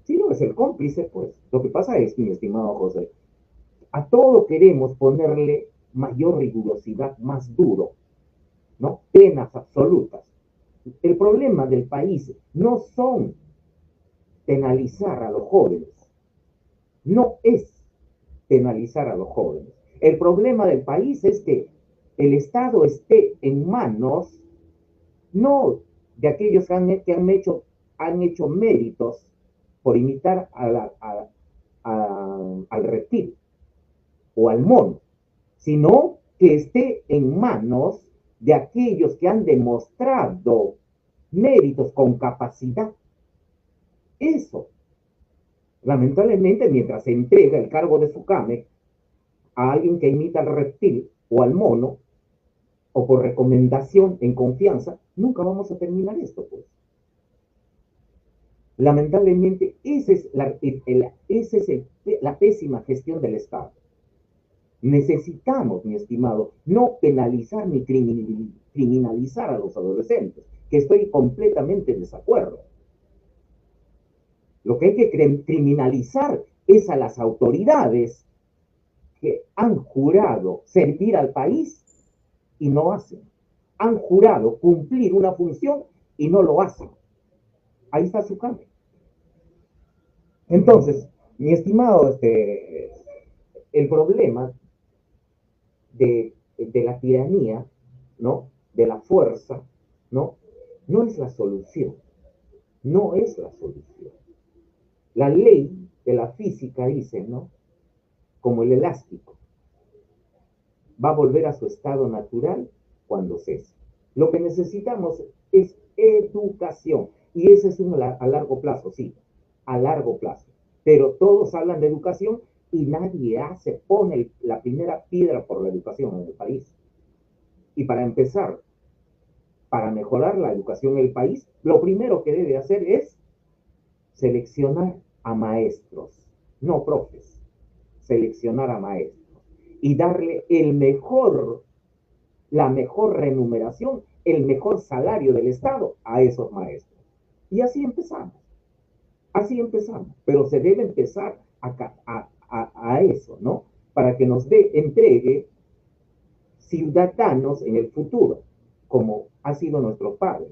[SPEAKER 2] Si no es el cómplice, pues. Lo que pasa es, mi estimado José, a todo queremos ponerle mayor rigurosidad, más duro, ¿no? Penas absolutas. El problema del país no son penalizar a los jóvenes, no es penalizar a los jóvenes. El problema del país es que el Estado esté en manos no de aquellos han hecho méritos por imitar al reptil o al mono, sino que esté en manos de aquellos que han demostrado méritos con capacidad. Eso, lamentablemente, mientras se entrega el cargo de SUCAMEC a alguien que imita al reptil o al mono, o por recomendación en confianza, nunca vamos a terminar esto, pues. Lamentablemente, esa es la pésima gestión del Estado. Necesitamos, mi estimado, no penalizar ni criminalizar a los adolescentes, que estoy completamente en desacuerdo. Lo que hay que criminalizar es a las autoridades que han jurado servir al país y no hacen. Han jurado cumplir una función y no lo hacen. Ahí está su cambio. Entonces, mi estimado el problema de la tiranía, ¿no? De la fuerza, ¿no? No es la solución, no es la solución. La ley de la física dice, ¿no? Como el elástico, va a volver a su estado natural cuando cese. Lo que necesitamos es educación, y ese es a largo plazo, sí, a largo plazo. Pero todos hablan de educación y nadie pone la primera piedra por la educación en el país. Y para empezar, para mejorar la educación en el país, lo primero que debe hacer es seleccionar a maestros, no profes, seleccionar a maestros y darle la mejor remuneración, el mejor salario del Estado a esos maestros. Y así empezamos, pero se debe empezar a eso, ¿no? Para que nos entregue ciudadanos en el futuro, como ha sido nuestros padres.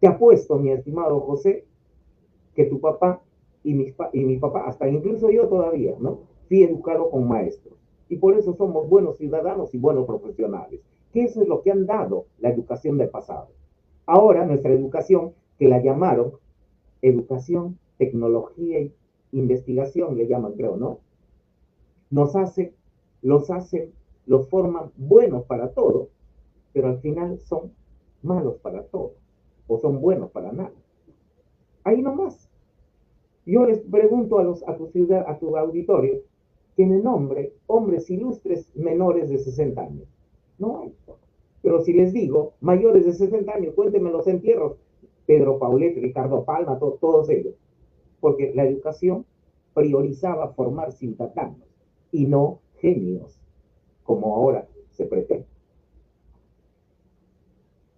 [SPEAKER 2] Te apuesto, mi estimado José, que tu papá y mi papá, hasta incluso yo todavía, ¿no? Fui educado con maestros. Y por eso somos buenos ciudadanos y buenos profesionales. Que eso es lo que han dado la educación del pasado. Ahora nuestra educación, que la llamaron educación, tecnología e investigación, le llaman, creo, ¿no? Nos hace, los forman buenos para todo, pero al final son malos para todo, o son buenos para nada. Ahí nomás. Yo les pregunto a tu auditorio que me nombre hombres ilustres menores de 60 años. No hay. Pero si les digo mayores de 60 años, cuéntenme los entierros. Pedro Paulet, Ricardo Palma, todos ellos. Porque la educación priorizaba formar ciudadanos y no genios, como ahora se pretende.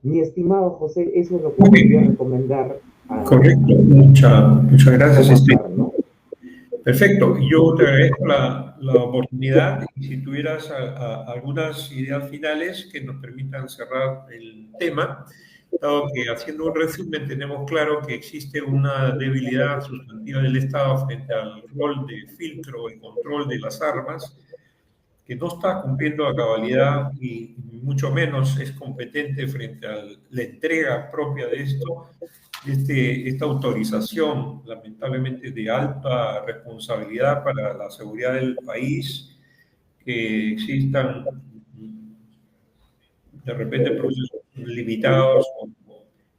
[SPEAKER 2] Mi estimado José, eso es lo que podría recomendar.
[SPEAKER 1] Correcto, muchas gracias. ¿No? Perfecto, yo te agradezco la oportunidad y si tuvieras algunas ideas finales que nos permitan cerrar el tema, dado que haciendo un resumen tenemos claro que existe una debilidad sustantiva del Estado frente al rol de filtro y control de las armas, que no está cumpliendo a cabalidad y mucho menos es competente frente a la entrega propia de esto, esta autorización, lamentablemente, de alta responsabilidad para la seguridad del país, que existan de repente procesos limitados o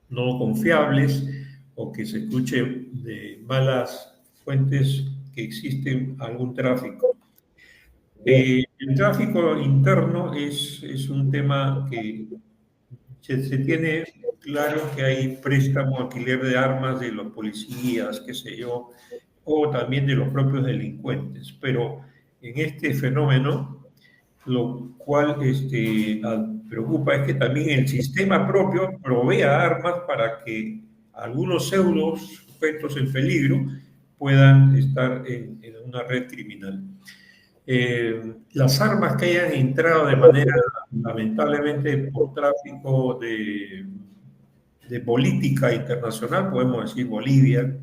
[SPEAKER 1] no confiables, o que se escuche de malas fuentes que existe algún tráfico. El tráfico interno es un tema que se tiene claro que hay préstamo, alquiler de armas de los policías, qué sé yo, o también de los propios delincuentes. Pero en este fenómeno, lo cual preocupa es que también el sistema propio provea armas para que algunos pseudos sujetos en peligro puedan estar en una red criminal. Las armas que hayan entrado de manera, lamentablemente, por tráfico de política internacional, podemos decir Bolivia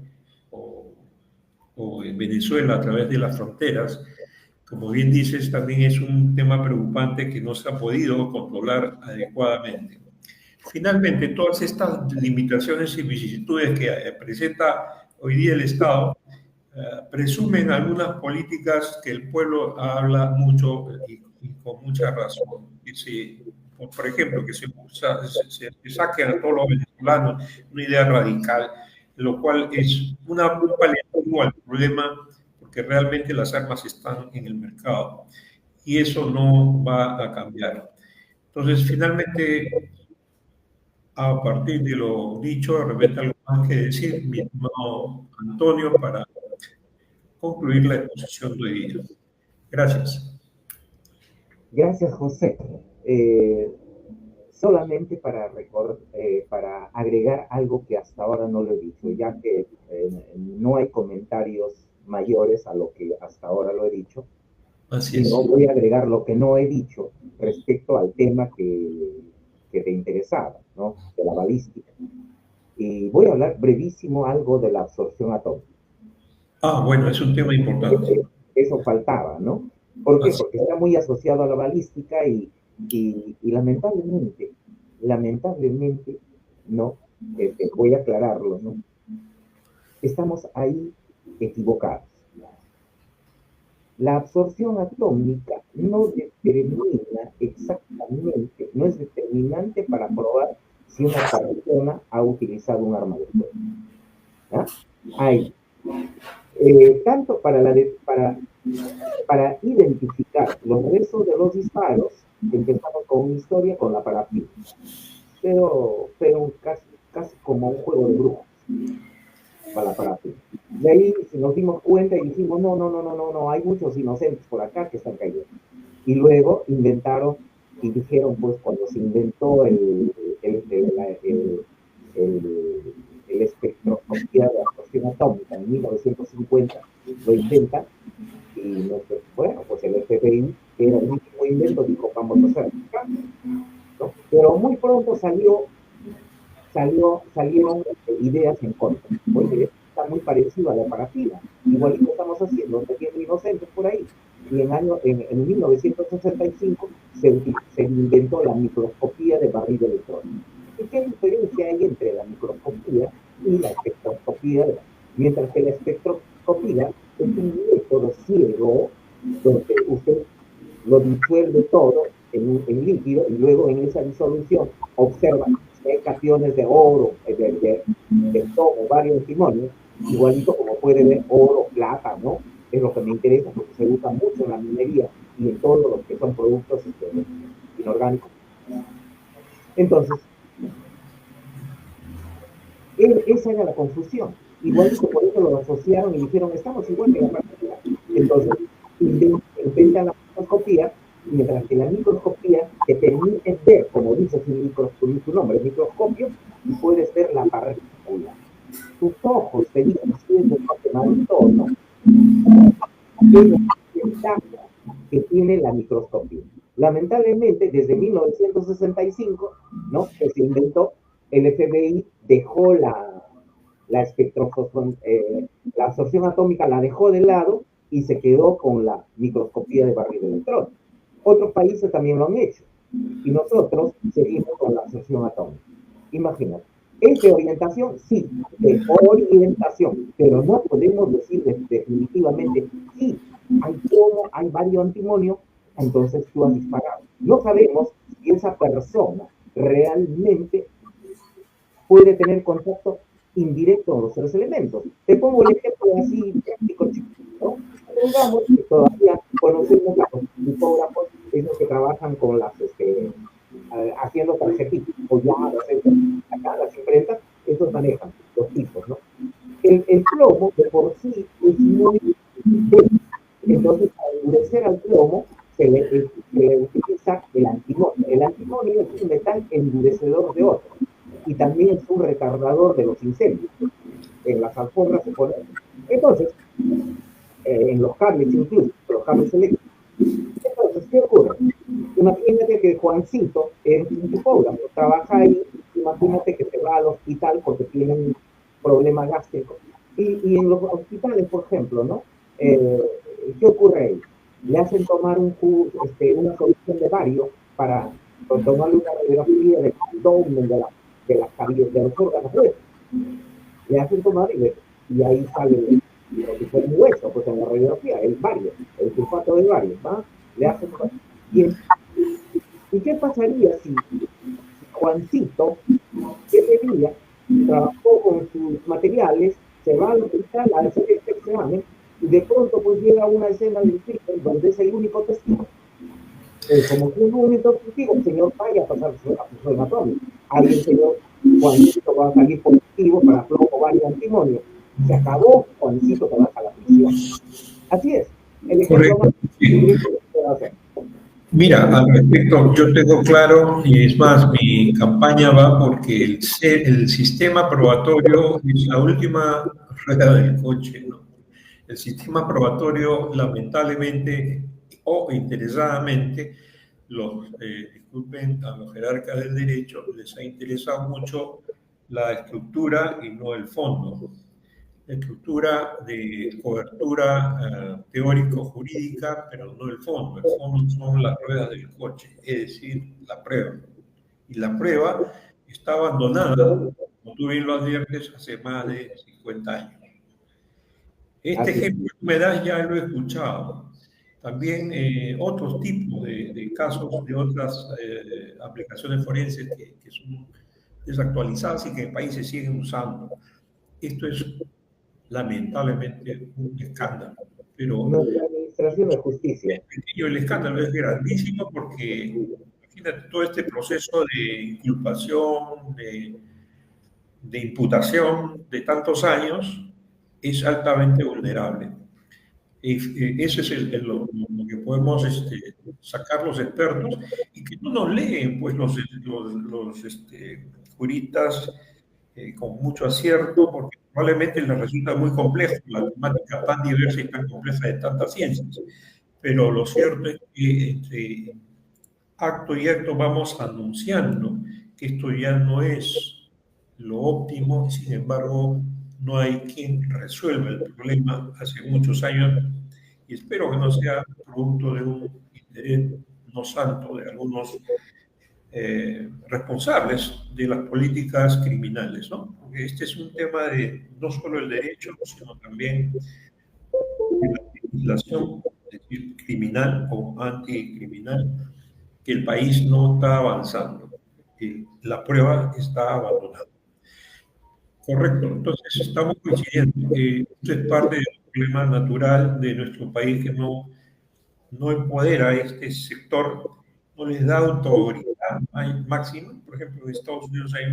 [SPEAKER 1] o en Venezuela a través de las fronteras, como bien dices, también es un tema preocupante que no se ha podido controlar adecuadamente. Finalmente, todas estas limitaciones y vicisitudes que presenta hoy día el Estado presumen algunas políticas que el pueblo habla mucho y con mucha razón. Por ejemplo, que se saquen a todos los venezolanos una idea radical, lo cual es un paliativo al problema, porque realmente las armas están en el mercado y eso no va a cambiar. Entonces, finalmente, a partir de lo dicho, de repente algo más que decir, mi estimado Antonio, para concluir la exposición de hoy día. Gracias.
[SPEAKER 2] Gracias, José. Solamente para agregar algo que hasta ahora no lo he dicho, ya que no hay comentarios mayores a lo que hasta ahora lo he dicho.
[SPEAKER 1] Así es.
[SPEAKER 2] No voy a agregar lo que no he dicho respecto al tema que te interesaba, ¿no? De la balística. Y voy a hablar brevísimo algo de la absorción atómica.
[SPEAKER 1] Bueno, es un tema importante.
[SPEAKER 2] Eso faltaba, ¿no? ¿Por qué?
[SPEAKER 1] Así.
[SPEAKER 2] Porque está muy asociado a la balística y lamentablemente, no, voy a aclararlo, ¿no? Estamos ahí equivocados. La absorción atómica no determina exactamente, no es determinante para probar si una persona ha utilizado un arma de fuego. ¿Ya? Hay, tanto para identificar los restos de los disparos, empezamos con una historia con la parafina, pero casi como un juego de brujos para la parafina. De ahí nos dimos cuenta y dijimos, no, hay muchos inocentes por acá que están cayendo. Y luego inventaron y dijeron, pues cuando se inventó el espectroscopía de absorción atómica en 1950, lo inventan y bueno, pues el FBI, que era el último invento, dijo, vamos a hacer, ¿no? Pero muy pronto salieron ideas en contra. Oye, está muy parecido a la parafina. Igualito estamos haciendo, metiendo inocentes por ahí. Y en 1965 se inventó la microscopía de barrido electrónico. ¿Y qué diferencia hay entre la microscopía y la espectroscopía? Mientras que la espectroscopía es un método ciego donde usted lo disuelve todo en líquido y luego en esa disolución observa si hay cationes de oro, de plomo, varios antimonios, igualito como puede ver oro, plata, ¿no? Es lo que me interesa porque se usa mucho en la minería y en todos los que son productos inorgánicos. Entonces, esa era la confusión. Igualito por eso lo asociaron y dijeron, estamos igual que la partícula. Entonces, inventan la microscopía, mientras que la microscopía te permite ver, como dice su nombre, microscopio, y puedes ver la partícula. Tus ojos te dicen si es un matemático o no. Es la ventaja que tiene la microscopía. Lamentablemente, desde 1965, ¿no? Que se inventó, el FBI dejó la la absorción atómica la dejó de lado y se quedó con la microscopía de barrido electrónico. Otros países también lo han hecho y nosotros seguimos con la absorción atómica. Imagínate. ¿Es de orientación? Sí, de orientación, pero no podemos decir definitivamente sí, hay plomo, hay varios antimonio, entonces tú has disparado. No sabemos si esa persona realmente puede tener contacto indirecto con los tres elementos. Te pongo el ejemplo así práctico, ¿no? Supongamos que todavía conocemos a los tipógrafos, esos que trabajan con haciendo tarjetitas, colladas, acá las imprentas, esos manejan los tipos, ¿no? El plomo de por sí es muy denso. Entonces, para endurecer al plomo, se le utiliza el antimonio. El antimonio es un metal endurecedor de otro y también es un retardador de los incendios. En las alfombras se pone. Entonces, en los cables incluso, los cables eléctricos. Entonces, ¿qué ocurre? Imagínate que Juancito es un tipógrafo, trabaja ahí, imagínate que se va al hospital porque tiene un problema gástrico. Y en los hospitales, por ejemplo, ¿no? ¿Qué ocurre ahí? Le hacen tomar una solución de bario para tomarle una radiografía del abdomen, de los órganos huesos. Le hacen tomar y ahí sale lo que fue un hueso, pues en la radiografía, el bario, el sulfato de bario, ¿va? Le hacen tomar. ¿Y qué pasaría si Juancito ese día trabajó con sus materiales, se va al hospital a hacer este examen y de pronto pues llega una escena del crimen donde es el único testigo? Como que un único testigo, el señor vaya a pasar su hematorio. Ahí el señor Juancito va a salir positivo para plomo, bario, antimonio. Se acabó, Juancito te vas a la prisión. Así es, el ejemplo más
[SPEAKER 1] Correcto. Sí.
[SPEAKER 2] directo que se puede hacer.
[SPEAKER 1] Mira, al respecto, yo tengo claro, y es más, mi campaña va porque el sistema probatorio es la última rueda del coche, ¿no? El sistema probatorio, lamentablemente o interesadamente, disculpen a los jerarcas del derecho, les ha interesado mucho la estructura y no el fondo. estructura de cobertura teórico-jurídica, pero no el fondo. El fondo son las ruedas del coche, es decir, la prueba. Y la prueba está abandonada, como tú bien lo adviertes, hace más de 50 años. Este ejemplo que me das ya lo he escuchado. También otros tipos de casos de otras aplicaciones forenses que son desactualizadas y que en el país se siguen usando. Esto es lamentablemente un escándalo. Pero
[SPEAKER 2] nuestra administración de justicia.
[SPEAKER 1] el escándalo es grandísimo porque imagínate todo este proceso de inculpación, de imputación de tantos años, es altamente vulnerable. Ese es lo que podemos sacar los expertos y que no nos leen pues, los juristas con mucho acierto, porque probablemente les resulta muy complejo la temática tan diversa y tan compleja de tantas ciencias. Pero lo cierto es que entre acto y acto vamos anunciando que esto ya no es lo óptimo, sin embargo, no hay quien resuelva el problema hace muchos años y espero que no sea producto de un interés no santo de algunos responsables de las políticas criminales, ¿no? Porque este es un tema de no solo el derecho, sino también de la legislación, es decir, criminal o anticriminal, que el país no está avanzando, que la prueba está abandonada. Correcto, entonces estamos coincidiendo que esto es parte del problema natural de nuestro país que no empodera a este sector, no les da autoridad máxima. Por ejemplo, en Estados Unidos hay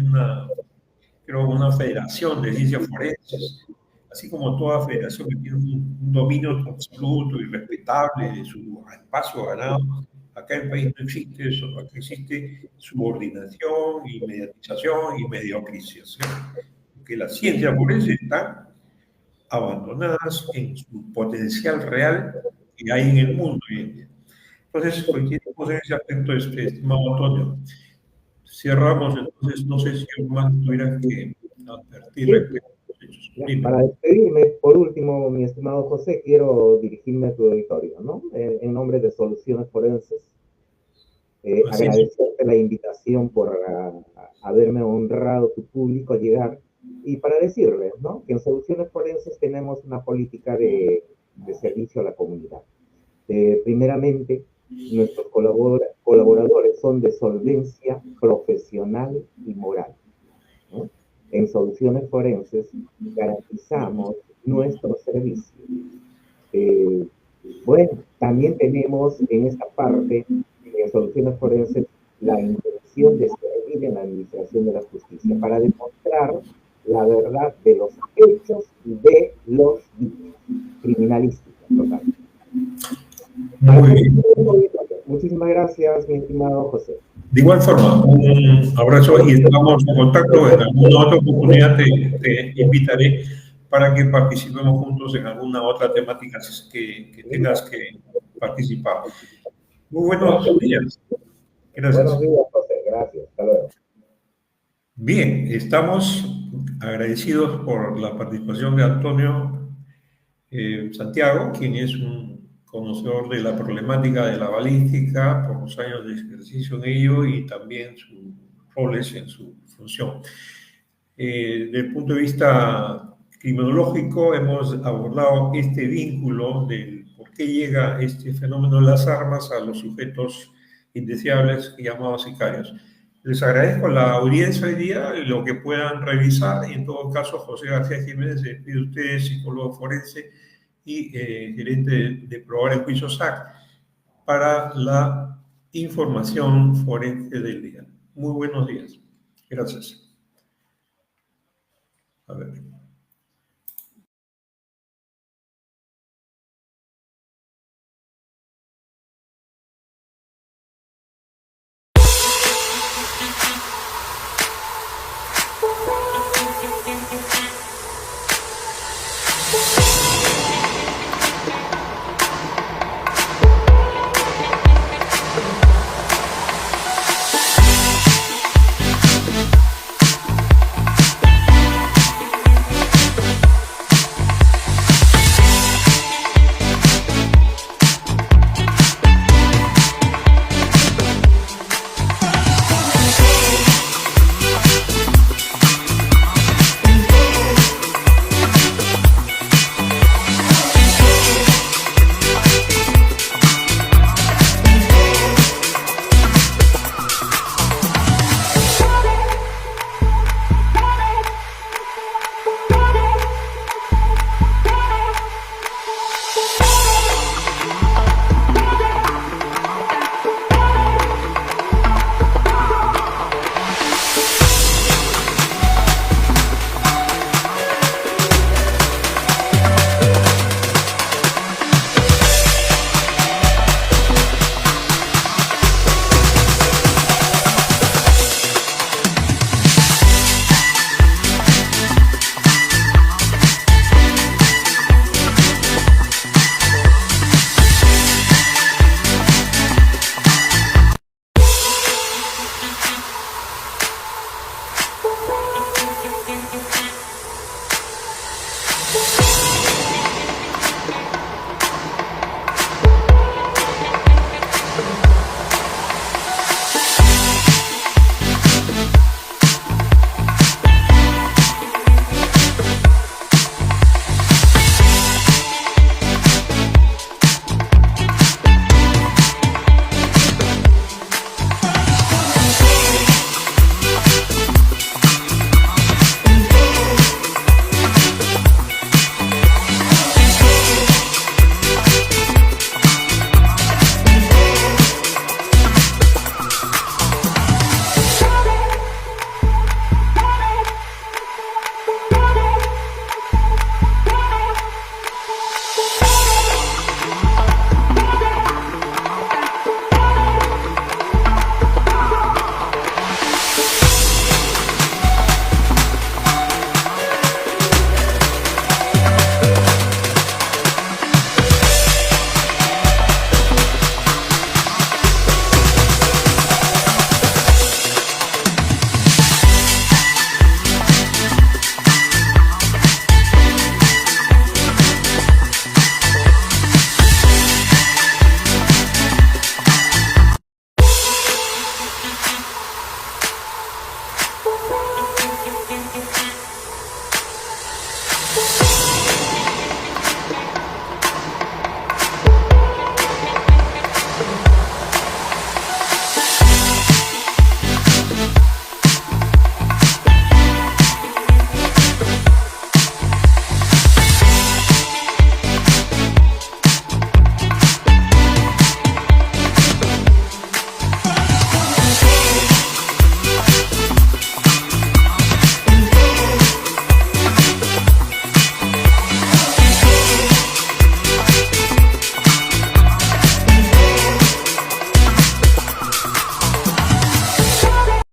[SPEAKER 1] una federación de ciencias forenses, así como toda federación que tiene un dominio absoluto y respetable de su espacio ganado. Acá en el país no existe eso, acá existe subordinación y mediatización y mediocrización. Que las ciencias forenses están abandonadas en su potencial real que hay en el mundo. Entonces, coincidimos en ese aspecto, estimado Antonio. Cerramos, entonces, no sé si algo más tuvieras que advertir respecto a los hechos.
[SPEAKER 2] Para despedirme, por último, mi estimado José, quiero dirigirme a tu auditorio, ¿no? En nombre de Soluciones Forenses, agradecerte la invitación por haberme honrado tu público a llegar y para decirles, ¿no? Que en Soluciones Forenses tenemos una política de servicio a la comunidad. Primeramente, nuestros colaboradores son de solvencia profesional y moral, ¿no? En Soluciones Forenses garantizamos nuestros servicios. Bueno, también tenemos en esta parte, en Soluciones Forenses, la intención de servir en la administración de la justicia para demostrar la verdad de los hechos y de los dichos criminalísticos. Total.
[SPEAKER 1] Muy bien.
[SPEAKER 2] Muchísimas gracias, mi estimado José.
[SPEAKER 1] De igual forma, un abrazo y estamos en contacto. En alguna otra oportunidad te invitaré para que participemos juntos en alguna otra temática que tengas que participar. Muy buenos días. Gracias.
[SPEAKER 2] Buenos días, José. Gracias. Hasta luego.
[SPEAKER 1] Bien, estamos agradecidos por la participación de Antonio Santiago, quien es un conocedor de la problemática de la balística por los años de ejercicio en ello y también sus roles en su función. Desde el punto de vista criminológico hemos abordado este vínculo del por qué llega este fenómeno de las armas a los sujetos indeseables llamados sicarios. Les agradezco la audiencia hoy día, lo que puedan revisar, y en todo caso José García Jiménez se despide de ustedes, psicólogo forense y gerente de Probar el Juicio SAC, para la información forense del día. Muy buenos días. Gracias. A ver.